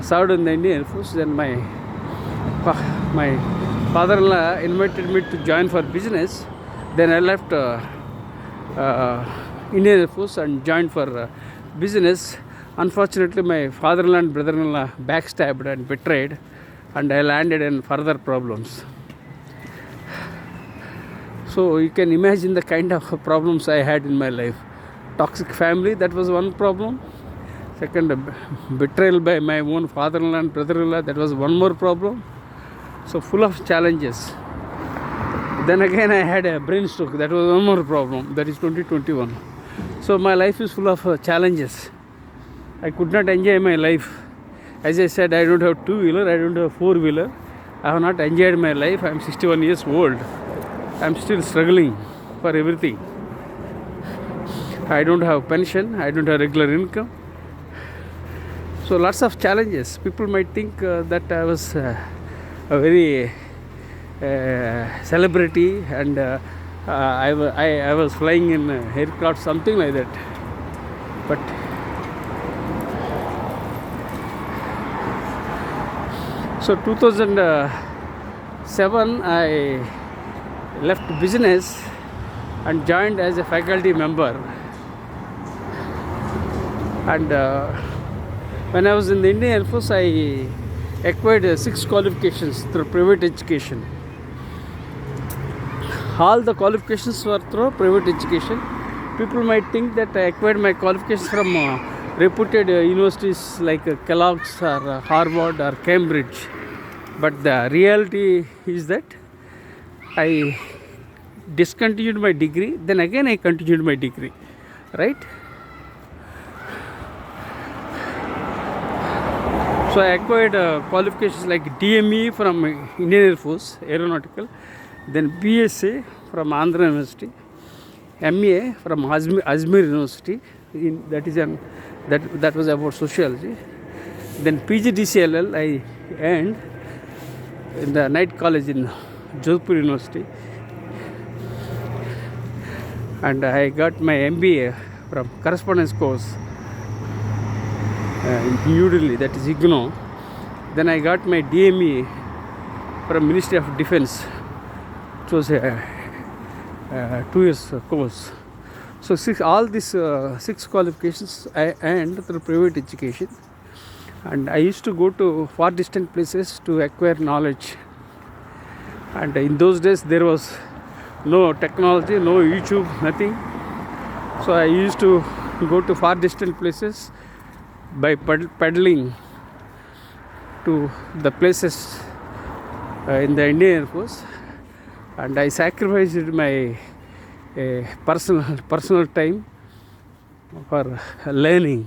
served in the Indian Air Force. Then my father-in-law invited me to join for business. Then I left Indian Air Force and joined for business. Unfortunately, my father-in-law and brother-in-law backstabbed and betrayed, and I landed in further problems. So you can imagine the kind of problems I had in my life. Toxic family, that was one problem. Second, betrayal by my own father-in-law and brother-in-law, that was one more problem. So full of challenges. Then again I had a brain stroke, that was one more problem. That is 2021. So my life is full of challenges. I could not enjoy my life. As I said, I don't have two-wheeler, I don't have four-wheeler. I have not enjoyed my life. I am 61 years old. I am still struggling for everything. I don't have pension, I don't have regular income. So lots of challenges. People might think that I was a very celebrity, and I was flying in aircraft, something like that. But so 2007 I left business and joined as a faculty member. And when I was in the Indian Air Force, I acquired 6 qualifications through private education. All the qualifications were through private education. People might think that I acquired my qualifications from reputed universities like Kellogg's or Harvard or Cambridge. But the reality is that I discontinued my degree, then again I continued my degree, right? So I acquired qualifications like DME from Indian Air Force, Aeronautical, then BSA from Andhra University, MA from Ajmer University, that was about sociology. Then PGDCLL I earned in the night college in Jodhpur University, and I got my MBA from correspondence course in New Delhi, that is IGNOU. Then I got my DME from Ministry of Defence. It was a 2 years course. So all these 6 qualifications I earned through private education, and I used to go to far distant places to acquire knowledge. And in those days there was no technology, no YouTube, nothing. So I used to go to far distant places by paddling to the places in the Indian Air Force, and I sacrificed my personal time for learning.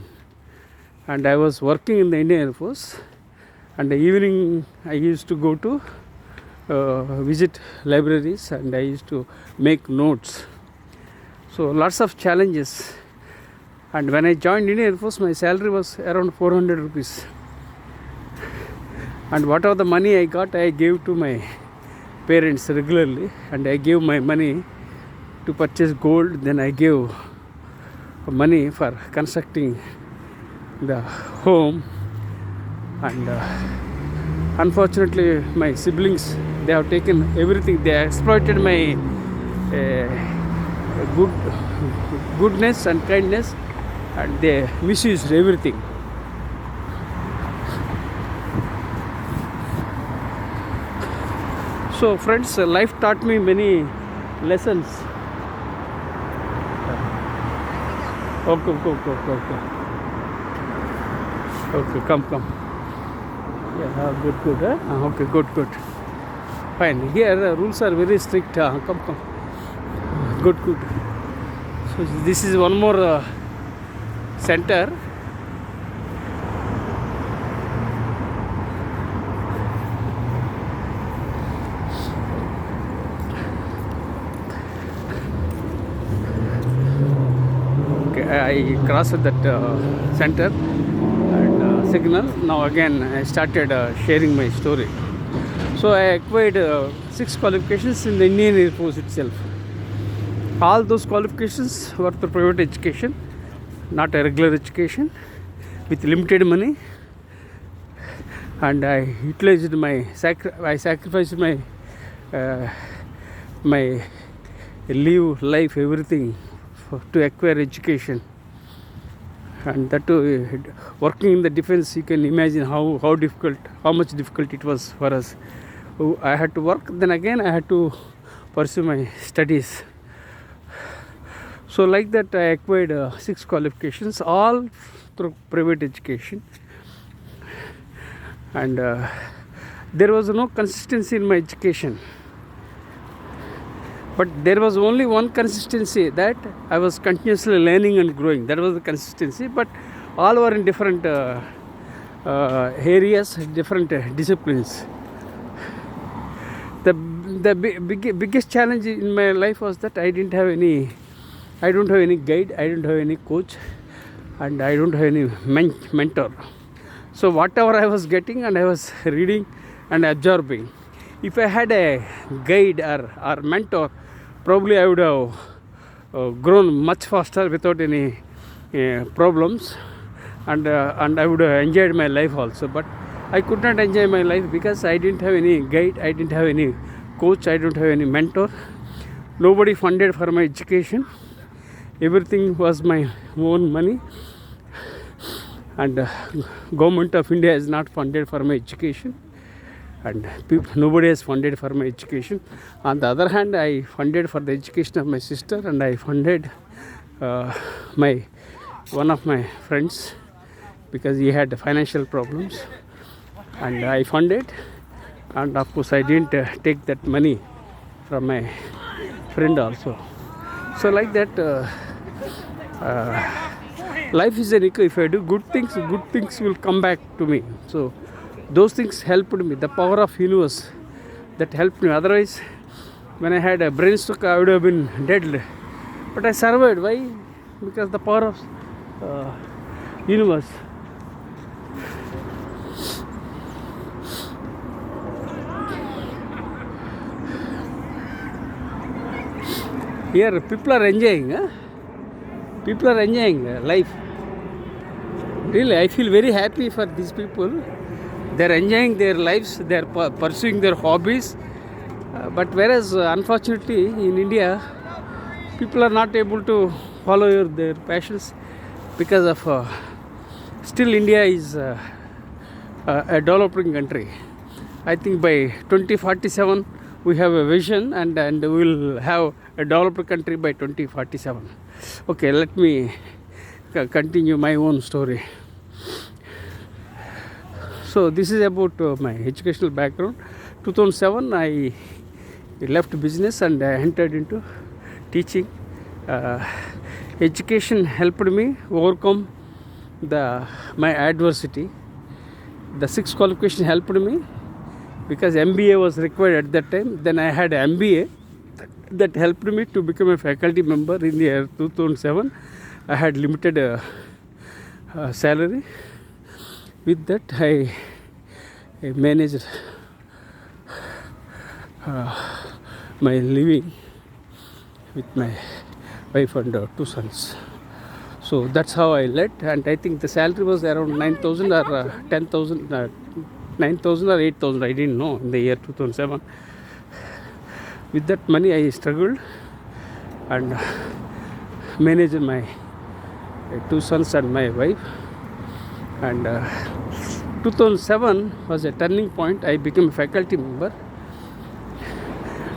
And I was working in the Indian Air Force, and the evening I used to go to visit libraries, and I used to make notes. So lots of challenges. And when I joined Indian Air Force, my salary was around 400 rupees. And whatever the money I got, I gave to my parents regularly. And I gave my money to purchase gold. Then I gave money for constructing the home. And unfortunately, my siblings, they have taken everything. They exploited my goodness and kindness, and they misused everything. So friends, life taught me many lessons. Okay. Okay, come. Yeah, good. Okay, good. Fine. Here rules are very strict. Come. Good. So this is one more center. Okay, I crossed that center and signal. Now again I started sharing my story. So I acquired 6 qualifications in the Indian Air Force itself. All those qualifications were for private education, not a regular education, with limited money. And I utilized I sacrificed my leave, life, everything to acquire education. And that too, working in the defense, you can imagine how much difficult it was for us. I had to work, then again I had to pursue my studies. So like that I acquired 6 qualifications, all through private education. And there was no consistency in my education. But there was only one consistency, that I was continuously learning and growing. That was the consistency. But all were in different areas, different disciplines. The biggest challenge in my life was that I don't have any guide, I don't have any coach, and I don't have any mentor. So whatever I was getting, and I was reading and absorbing. If I had a guide or mentor, probably I would have grown much faster without any problems, and I would have enjoyed my life also. But I could not enjoy my life because I didn't have any guide, I didn't have any coach, I don't have any mentor. Nobody funded for my education. Everything was my own money, and government of India has not funded for my education, and nobody has funded for my education. On the other hand, I funded for the education of my sister, and I funded one of my friends because he had financial problems, and I funded, and of course I didn't take that money from my friend also. So like that, life is an echo. If I do good things will come back to me. So those things helped me. The power of universe that helped me. Otherwise, when I had a brain stroke, I would have been dead. But I survived. Why? Because the power of universe. Here people are enjoying. People are enjoying life. Really, I feel very happy for these people. They are enjoying their lives. They are pursuing their hobbies. But whereas unfortunately in India, people are not able to follow their passions because of still India is a developing country. I think by 2047 we have a vision, and we will have a developed country by 2047. Okay, let me continue my own story. So this is about my educational background. 2007 I left business and I entered into teaching. Education helped me overcome my adversity. The 6th qualification helped me because MBA was required at that time. Then I had MBA that helped me to become a faculty member in the year 2007. I had limited salary. With that, I managed my living with my wife and 2 sons. So that's how I led, and I think the salary was around 9,000 or 10,000, 9,000 or 8,000. I didn't know in the year 2007. With that money, I struggled and managed my 2 sons and my wife. And 2007 was a turning point. I became a faculty member.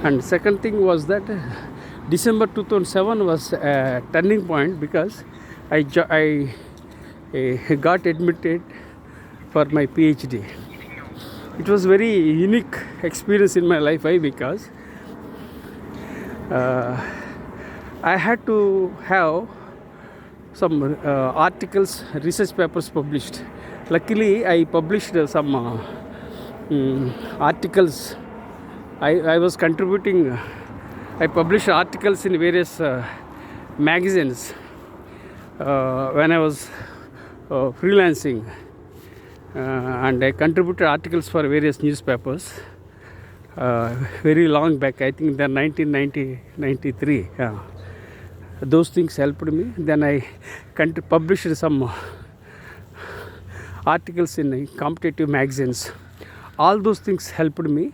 And second thing was that December 2007 was a turning point because I got admitted for my Ph.D. It was very unique experience in my life. Why? Because I had to have some articles, research papers published. Luckily, I published some articles. I was contributing. I published articles in various magazines when I was freelancing, and I contributed articles for various newspapers very long back. I think they're 1993. Yeah. Those things helped me. Then I published some articles in competitive magazines. All those things helped me.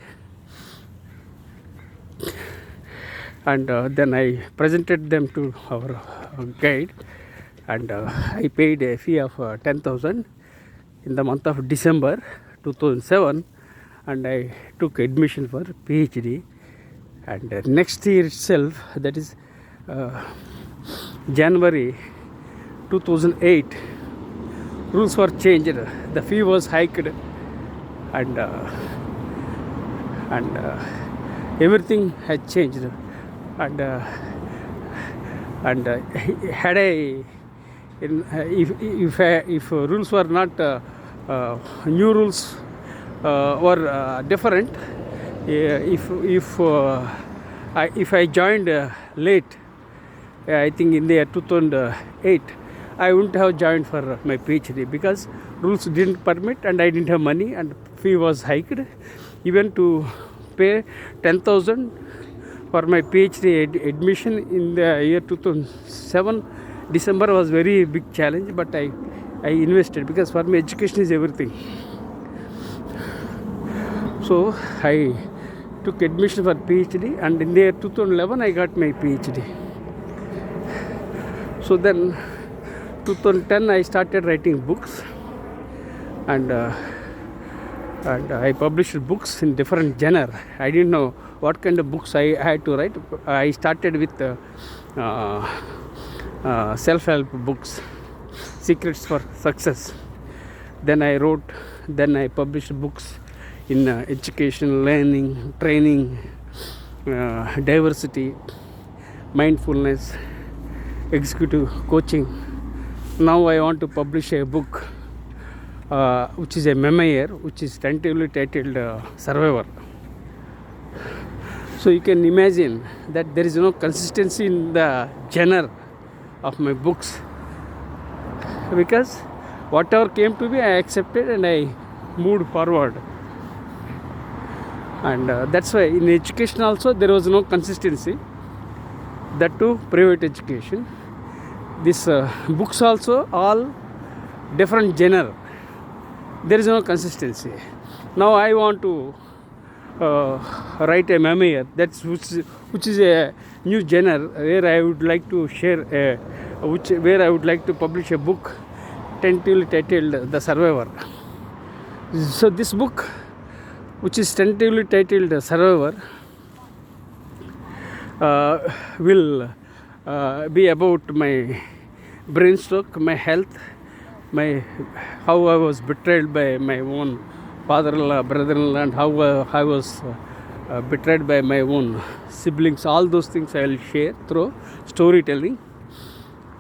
And then I presented them to our guide, and I paid a fee of 10,000 in the month of December 2007, and I took admission for PhD. And next year itself, that is January 2008, rules were changed. The fee was hiked, and everything had changed. And had if rules were not new rules were different, if I joined late, I think in the year 2008, I wouldn't have joined for my PhD because rules didn't permit, and I didn't have money, and fee was hiked. Even to pay 10,000 for my PhD admission in the year 2007 December was very big challenge, but I invested because for me education is everything. So I took admission for PhD, and in the year 2011 I got my PhD. So then 2010 I started writing books, and I published books in different genre. I didn't know what kind of books I had to write. I started with self-help books, secrets for success. Then I wrote, then I published books in education, learning, training, diversity, mindfulness, executive coaching. Now I want to publish a book which is a memoir, which is tentatively titled Survivor. So you can imagine that there is no consistency in the genre of my books, because whatever came to me I accepted and I moved forward. And that's why in education also there was no consistency, that too private education. These books also all different genre, there is no consistency. Now I want to write a memoir, which is a new genre, where I would like to share where I would like to publish a book tentatively titled The Survivor. So this book, which is tentatively titled Survivor, will be about my brainstroke, my health, how I was betrayed by my own father-in-law, brother-in-law, and how I was betrayed by my own siblings. All those things I will share through storytelling,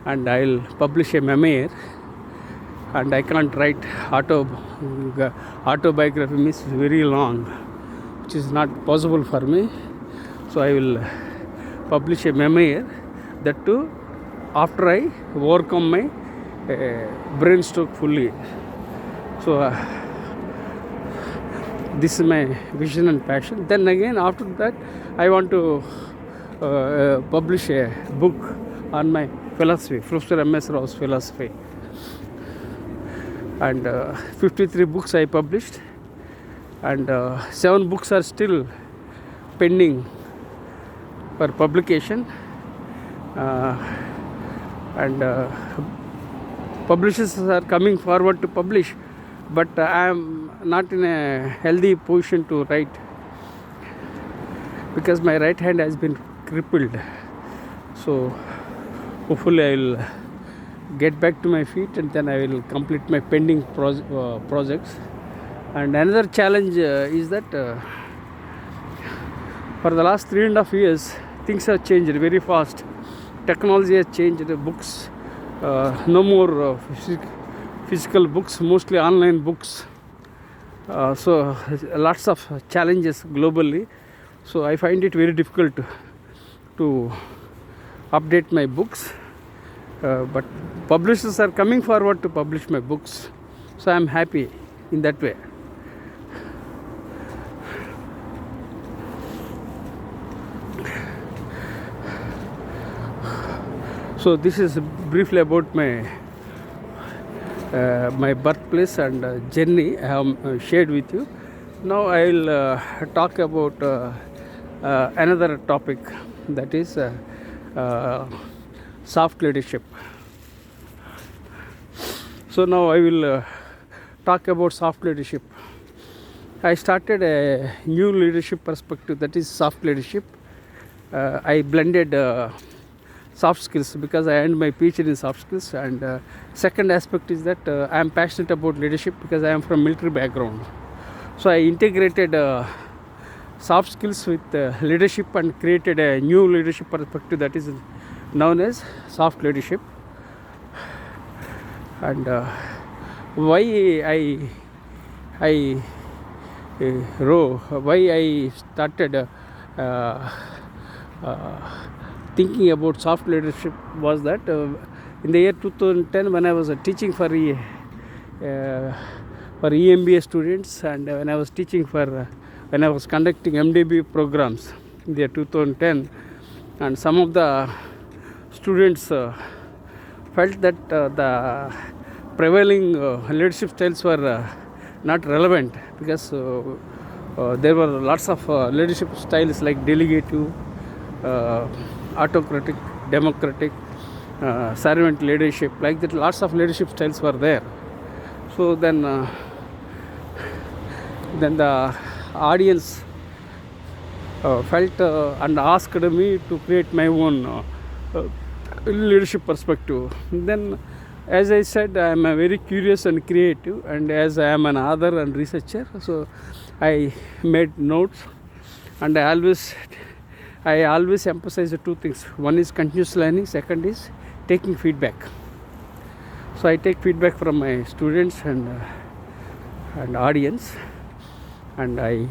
and I will publish a memoir. And I can't write autobiography, means very long, which is not possible for me. So I will publish a memoir, that too after I overcome my brainstroke fully. So this is my vision and passion. Then again, after that, I want to publish a book on my philosophy, Professor M.S. philosophy. And 53 books I published, and 7 books are still pending for publication. And publishers are coming forward to publish, but I am not in a healthy position to write, because my right hand has been crippled. So hopefully I will get back to my feet, and then I will complete my pending projects. And another challenge is that for the last 3.5 years, things have changed very fast. Technology has changed. The books, no more physical books, mostly online books. So lots of challenges globally. So I find it very difficult to update my books. But publishers are coming forward to publish my books, so I am happy in that way. So this is briefly about my birthplace and journey I have shared with you. Now I will talk about another topic, that is soft leadership. So now I will talk about soft leadership. I started a new leadership perspective, that is soft leadership. I blended soft skills, because I earned my Ph.D. in soft skills, and second aspect is that I am passionate about leadership because I am from military background. So I integrated soft skills with leadership and created a new leadership perspective, that is known as soft leadership. And why I started thinking about soft leadership was that in the year 2010, when I was teaching for EMBA students, and when I was teaching when I was conducting MDB programs in the year 2010, and some of the students felt that the prevailing leadership styles were not relevant, because there were lots of leadership styles like delegative, autocratic, democratic, servant leadership, like that. Lots of leadership styles were there. So then the audience felt and asked me to create my own leadership perspective. Then as I said, I am a very curious and creative, and as I am an author and researcher, so I made notes, and I always emphasize the two things. One is continuous learning, second is taking feedback. So I take feedback from my students and audience, and I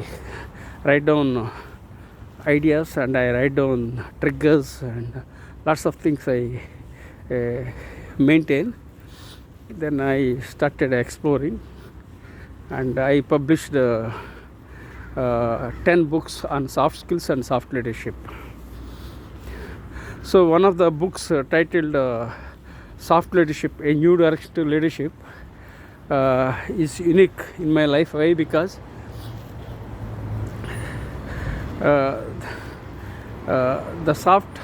write down ideas, and I write down triggers, and lots of things I maintain. Then I started exploring, and I published 10 books on soft skills and soft leadership. So one of the books titled Soft Leadership, A New Direction to Leadership, is unique in my life. Why? Because the soft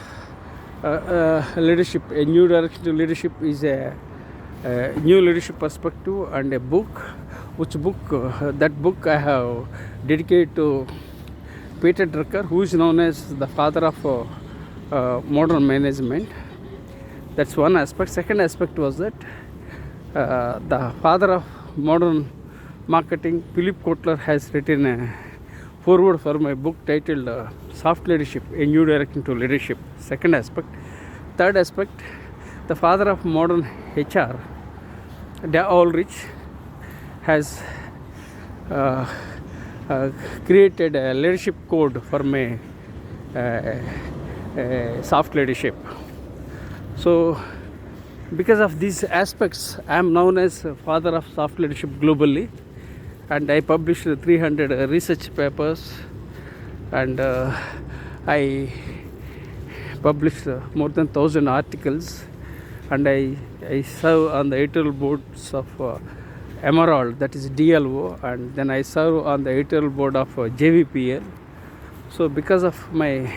leadership, A New Direction to Leadership, is a new leadership perspective, and a book, that book I have dedicated to Peter Drucker, who is known as the father of modern management. That's one aspect. Second aspect was that the father of modern marketing, Philip Kotler, has written a foreword for my book titled Soft Leadership, A New Direction to Leadership. Second aspect. Third aspect, the father of modern HR, Dale Ulrich, has created a leadership code for my soft leadership. So because of these aspects, I am known as father of soft leadership globally, and I published 300 research papers, and I published more than 1,000 articles, and I serve on the editorial boards of Emerald, that is DLO, and then I serve on the editorial board of JVPL. So because of my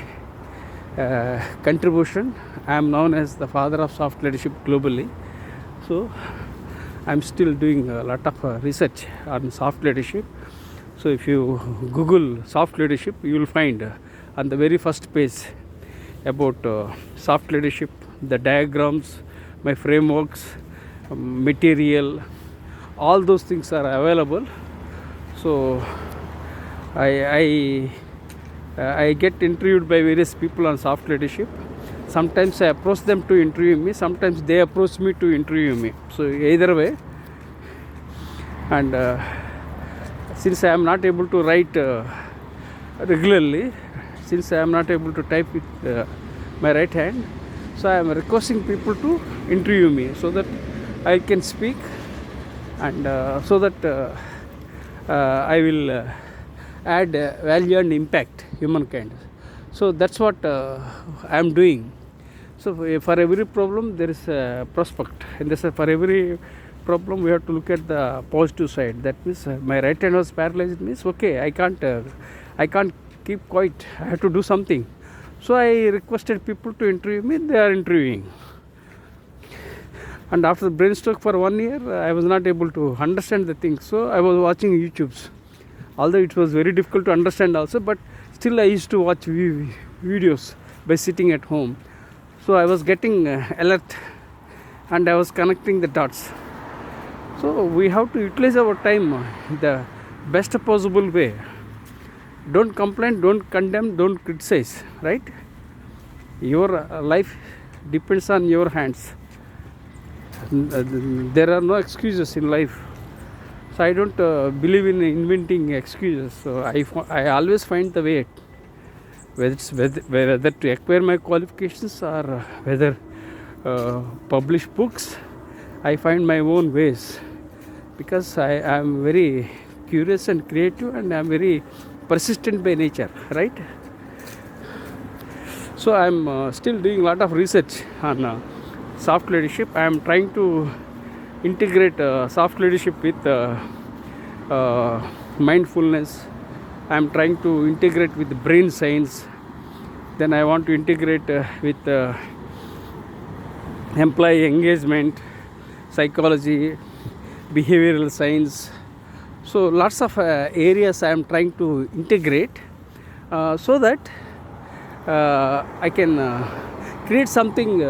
contribution, I am known as the father of soft leadership globally. So I am still doing a lot of research on soft leadership. So if you Google soft leadership, you will find on the very first page about soft leadership, the diagrams, my frameworks, material, all those things are available. So I get interviewed by various people on soft leadership. Sometimes I approach them to interview me, sometimes they approach me to interview me. So either way, and since I am not able to write regularly, since I am not able to type with my right hand, so I am requesting people to interview me so that I can speak, and so that I will add value and impact humankind. So that's what I am doing. So for every problem there is a prospect, and for every problem we have to look at the positive side. That means my right hand was paralyzed, means okay, I can't keep quiet, I have to do something. So I requested people to interview me, they are interviewing. And after the brain stroke for 1 year, I was not able to understand the things, so I was watching YouTubes. Although it was very difficult to understand also, but still I used to watch videos by sitting at home. So I was getting alert, and I was connecting the dots. So we have to utilize our time the best possible way. Don't complain, don't condemn, don't criticize, right? Your life depends on your hands. There are no excuses in life. So I don't believe in inventing excuses. So I always find the way, whether to acquire my qualifications or whether publish books. I find my own ways, because I am very curious and creative, and I am very persistent by nature, right? So I am still doing a lot of research on soft leadership. I am trying to integrate soft leadership with mindfulness. I am trying to integrate with brain science. Then I want to integrate with employee engagement, psychology, behavioral science. So lots of areas I am trying to integrate so that I can create something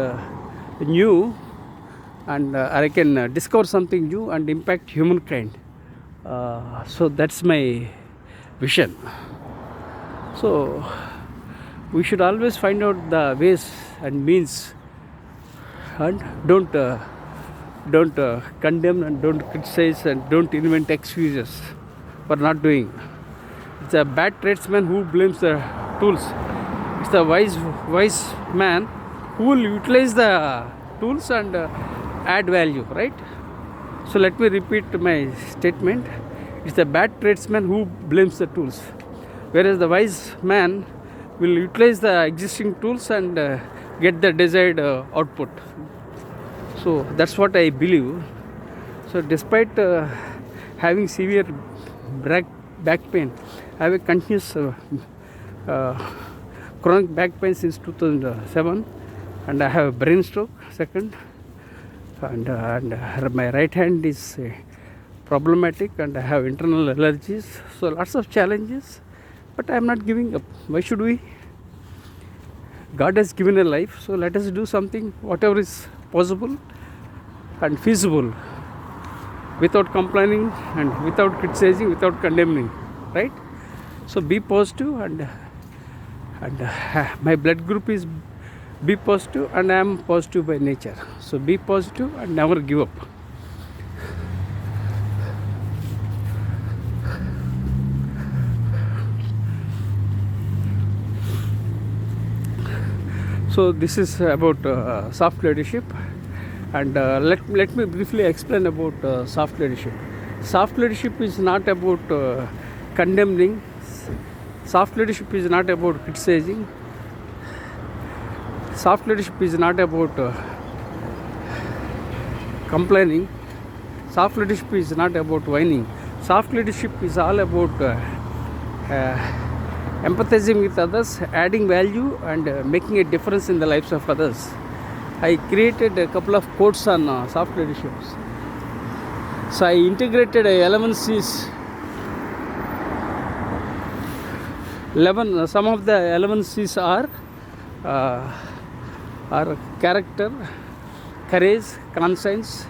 new, and I can discover something new and impact humankind. So that's my vision. So we should always find out the ways and means, and don't condemn and don't criticize and don't invent excuses for not doing. It's a bad tradesman who blames the tools. It's the wise man who will utilize the tools and add value, right? So let me repeat my statement. It's the bad tradesman who blames the tools, whereas the wise man will utilize the existing tools and get the desired output. So that's what I believe. So despite having severe back pain, I have a continuous chronic back pain since 2007, and I have a brain stroke second, and my right hand is problematic, and I have internal allergies. So lots of challenges, but I am not giving up. Why should we? God has given a life, so let us do something, whatever is possible and feasible, without complaining and without criticizing, without condemning, right? So be positive, and my blood group is B positive, and I am positive by nature. So be positive and never give up. So this is about soft leadership, and let me briefly explain about soft leadership. Soft leadership is not about condemning. Soft leadership is not about criticizing. Soft leadership is not about complaining. Soft leadership is not about whining. Soft leadership is all about empathizing with others, adding value, and making a difference in the lives of others. I created a couple of quotes on soft leadership. So I integrated 11 C's. Some of the 11 C's are character, courage, conscience,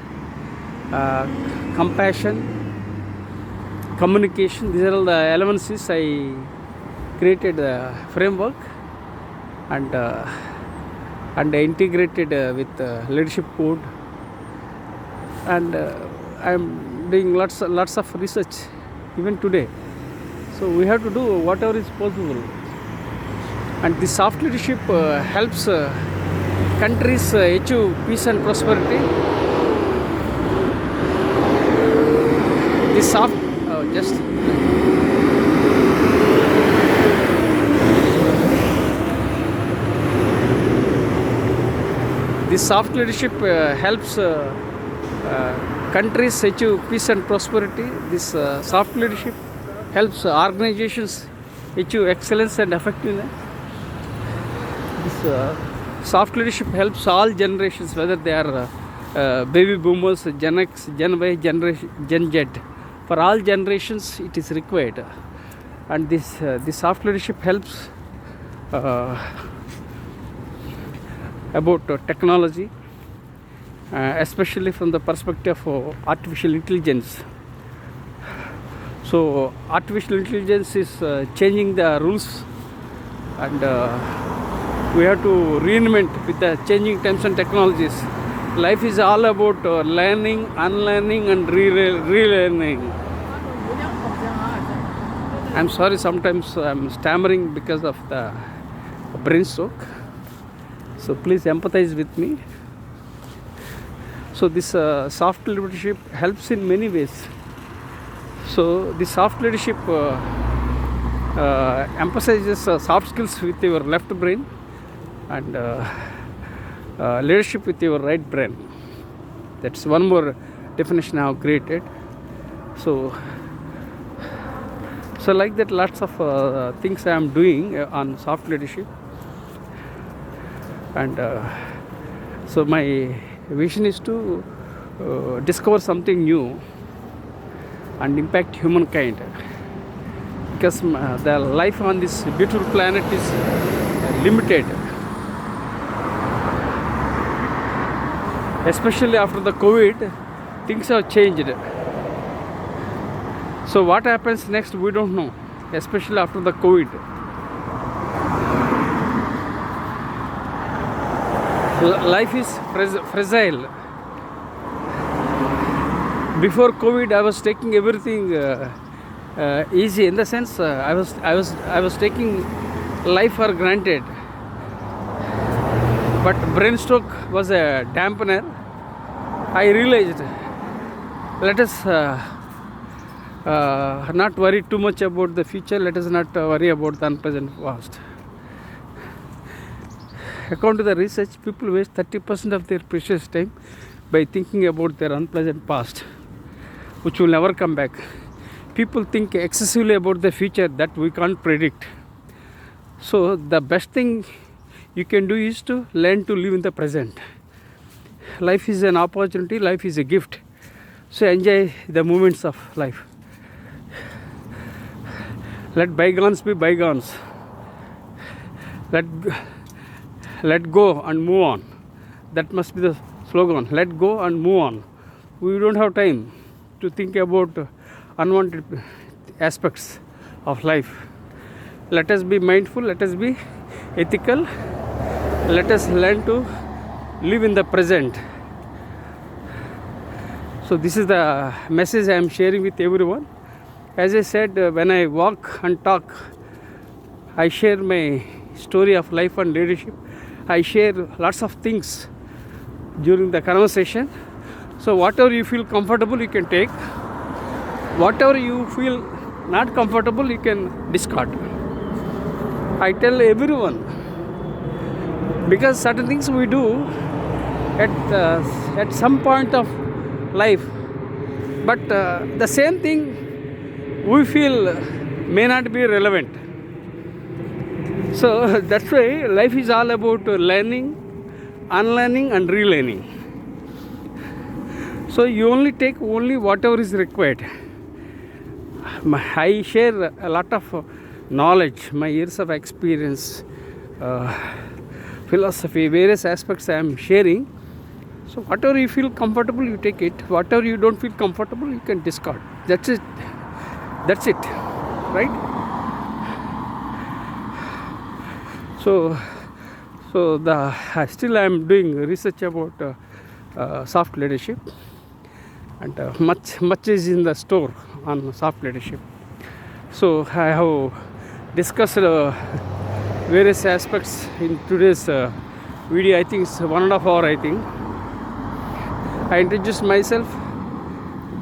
compassion, communication. These are all the 11 C's. I created a framework and integrated with leadership code, and I am doing lots of research even today. So we have to do whatever is possible, and the soft leadership helps countries achieve peace and prosperity. The soft This soft leadership helps countries achieve peace and prosperity. This soft leadership helps organizations achieve excellence and effectiveness. This soft leadership helps all generations, whether they are baby boomers, Gen X, Gen Y, Gen Z. For all generations, it is required. And this soft leadership helps about technology, especially from the perspective of artificial intelligence. So artificial intelligence is changing the rules, and we have to reinvent with the changing times and technologies. Life is all about learning, unlearning, and relearning. I'm sorry, sometimes I'm stammering because of the brain stroke. So please empathize with me. So this soft leadership helps in many ways. So the soft leadership emphasizes soft skills with your left brain, and leadership with your right brain. That's one more definition I have created. So like that, lots of things I am doing on soft leadership, and so my vision is to discover something new and impact humankind, because the life on this beautiful planet is limited. especially after the COVID, things have changed. So what happens next, we don't know, especially after the COVID. Life is fragile. Before COVID, I was taking everything easy. In the sense, I was taking life for granted. But brain stroke was a dampener. I realized, let us not worry too much about the future. Let us not worry about the unpleasant past. According to the research, people waste 30% of their precious time by thinking about their unpleasant past, which will never come back. People think excessively about the future that we can't predict. So the best thing you can do is to learn to live in the present. Life is an opportunity, life is a gift. So enjoy the moments of life. Let bygones be bygones. Let go and move on. That must be the slogan. Let go and move on. We don't have time to think about unwanted aspects of life. Let us be mindful. Let us be ethical. Let us learn to live in the present. So this is the message I am sharing with everyone. As I said, when I walk and talk, I share my story of life and leadership. I share lots of things during the conversation. So whatever you feel comfortable, you can take. Whatever you feel not comfortable, you can discard. I tell everyone, because certain things we do at some point of life, but the same thing we feel may not be relevant. So that's why life is all about learning, unlearning and relearning. So you only take whatever is required. I share a lot of knowledge, my years of experience, philosophy, various aspects I am sharing. So whatever you feel comfortable, you take it. Whatever you don't feel comfortable, you can discard. That's it. Right? So still I am doing research about soft leadership, and much is in the store on soft leadership. So I have discussed various aspects in today's video. I think it's 1.5 hours. I think I introduced myself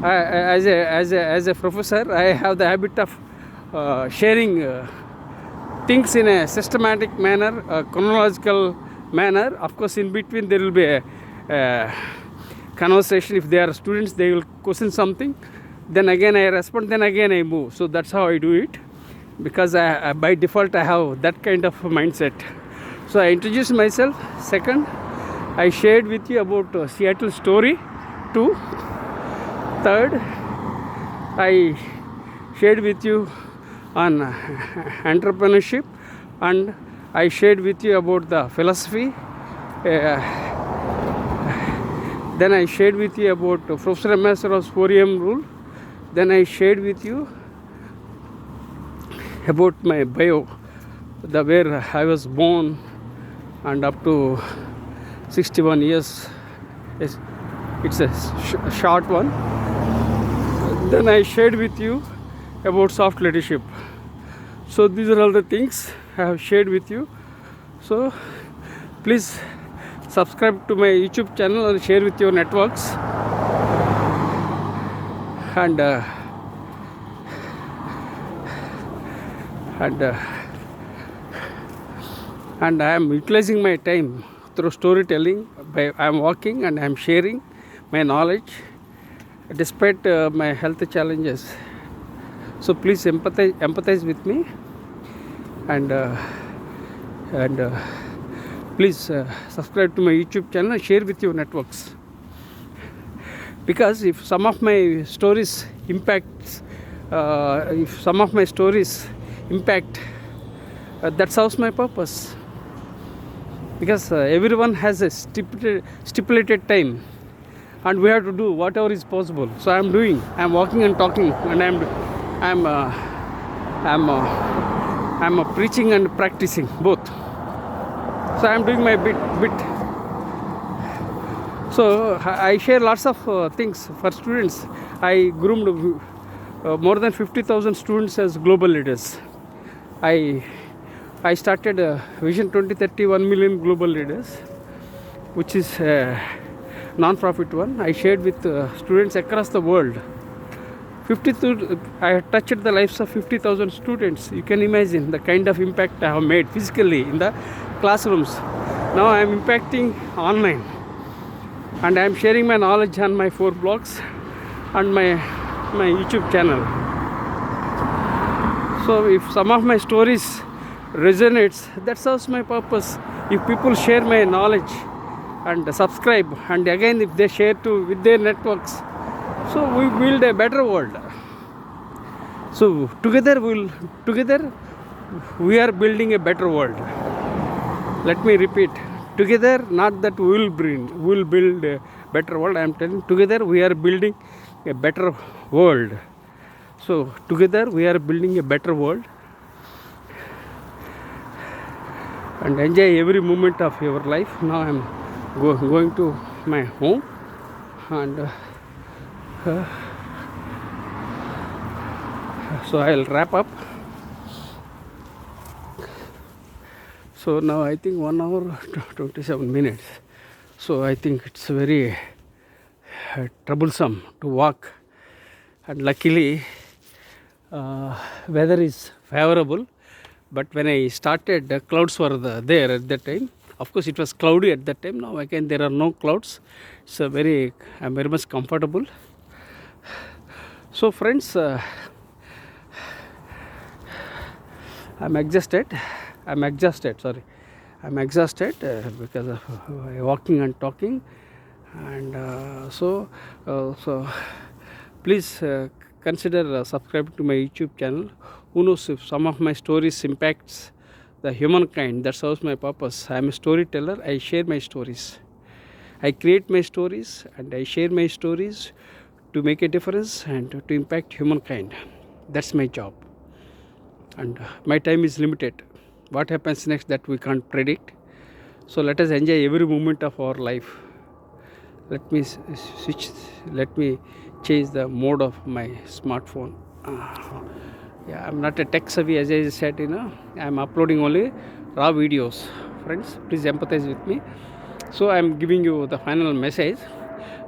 as a professor. I have the habit of sharing things in a systematic manner, a chronological manner. Of course, in between there will be a conversation. If they are students, they will question something. Then again I respond. Then again I move. So that's how I do it, because by default I have that kind of mindset. So I introduced myself. Second, I shared with you about Seattle story 2. Third, I shared with you on entrepreneurship, and I shared with you about the philosophy. Then I shared with you about Professor M.S. 4am rule. Then I shared with you about my bio, where I was born and up to 61 years. It's a short one. Then I shared with you about soft leadership. So these are all the things I have shared with you. So please subscribe to my YouTube channel and share with your networks. And I am utilizing my time through storytelling. I am walking and I am sharing my knowledge despite my health challenges. So please empathize with me, and please subscribe to my YouTube channel and share with your networks. Because if some of my stories impact, that serves my purpose. because everyone has a stipulated time, and we have to do whatever is possible. So I'm walking and talking, and I'm preaching and practicing both. So I'm doing my bit. So I share lots of things for students. I groomed more than 50,000 students as global leaders. I started Vision 2030 1 million global leaders, which is a non-profit one. I shared with students across the world. I touched the lives of 50,000 students. You can imagine the kind of impact I have made physically in the classrooms. Now I am impacting online, and I am sharing my knowledge on my 4 blogs and my YouTube channel. So if some of my stories resonates, that serves my purpose. If people share my knowledge and subscribe, and again if they share with their networks, so we build a better world. So together we are building a better world. Let me repeat, together, not that we will build a better world. I am telling, together we are building a better world. So together we are building a better world, and enjoy every moment of your life. Now I am going to my home, and so I'll wrap up. So now I think 1 hour 27 minutes. So I think it's very troublesome to walk, and luckily weather is favorable. But when I started, the clouds were there at that time. Of course, it was cloudy at that time. Now again there are no clouds. So I'm very much comfortable. So friends, I'm exhausted because of walking and talking, and so please consider subscribing to my YouTube channel. Who knows, if some of my stories impacts the humankind, that serves my purpose. I am a storyteller. I share my stories. I create my stories and I share my stories to make a difference and to impact humankind. That's my job. And my time is limited. What happens next, that we can't predict. So let us enjoy every moment of our life. Let me change the mode of my smartphone. Yeah, I'm not a tech savvy, as I said, I'm uploading only raw videos. Friends, please empathize with me. So I'm giving you the final message.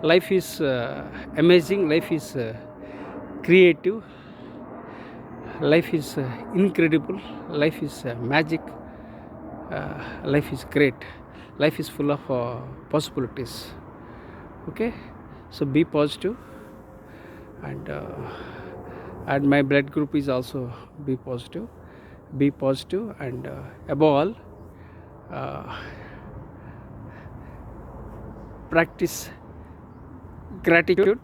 Life is amazing. Life is creative. Life is incredible. Life is magic. Life is great. Life is full of possibilities. Okay, so be positive, and my blood group is also be positive, and above all, practice gratitude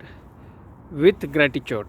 with gratitude.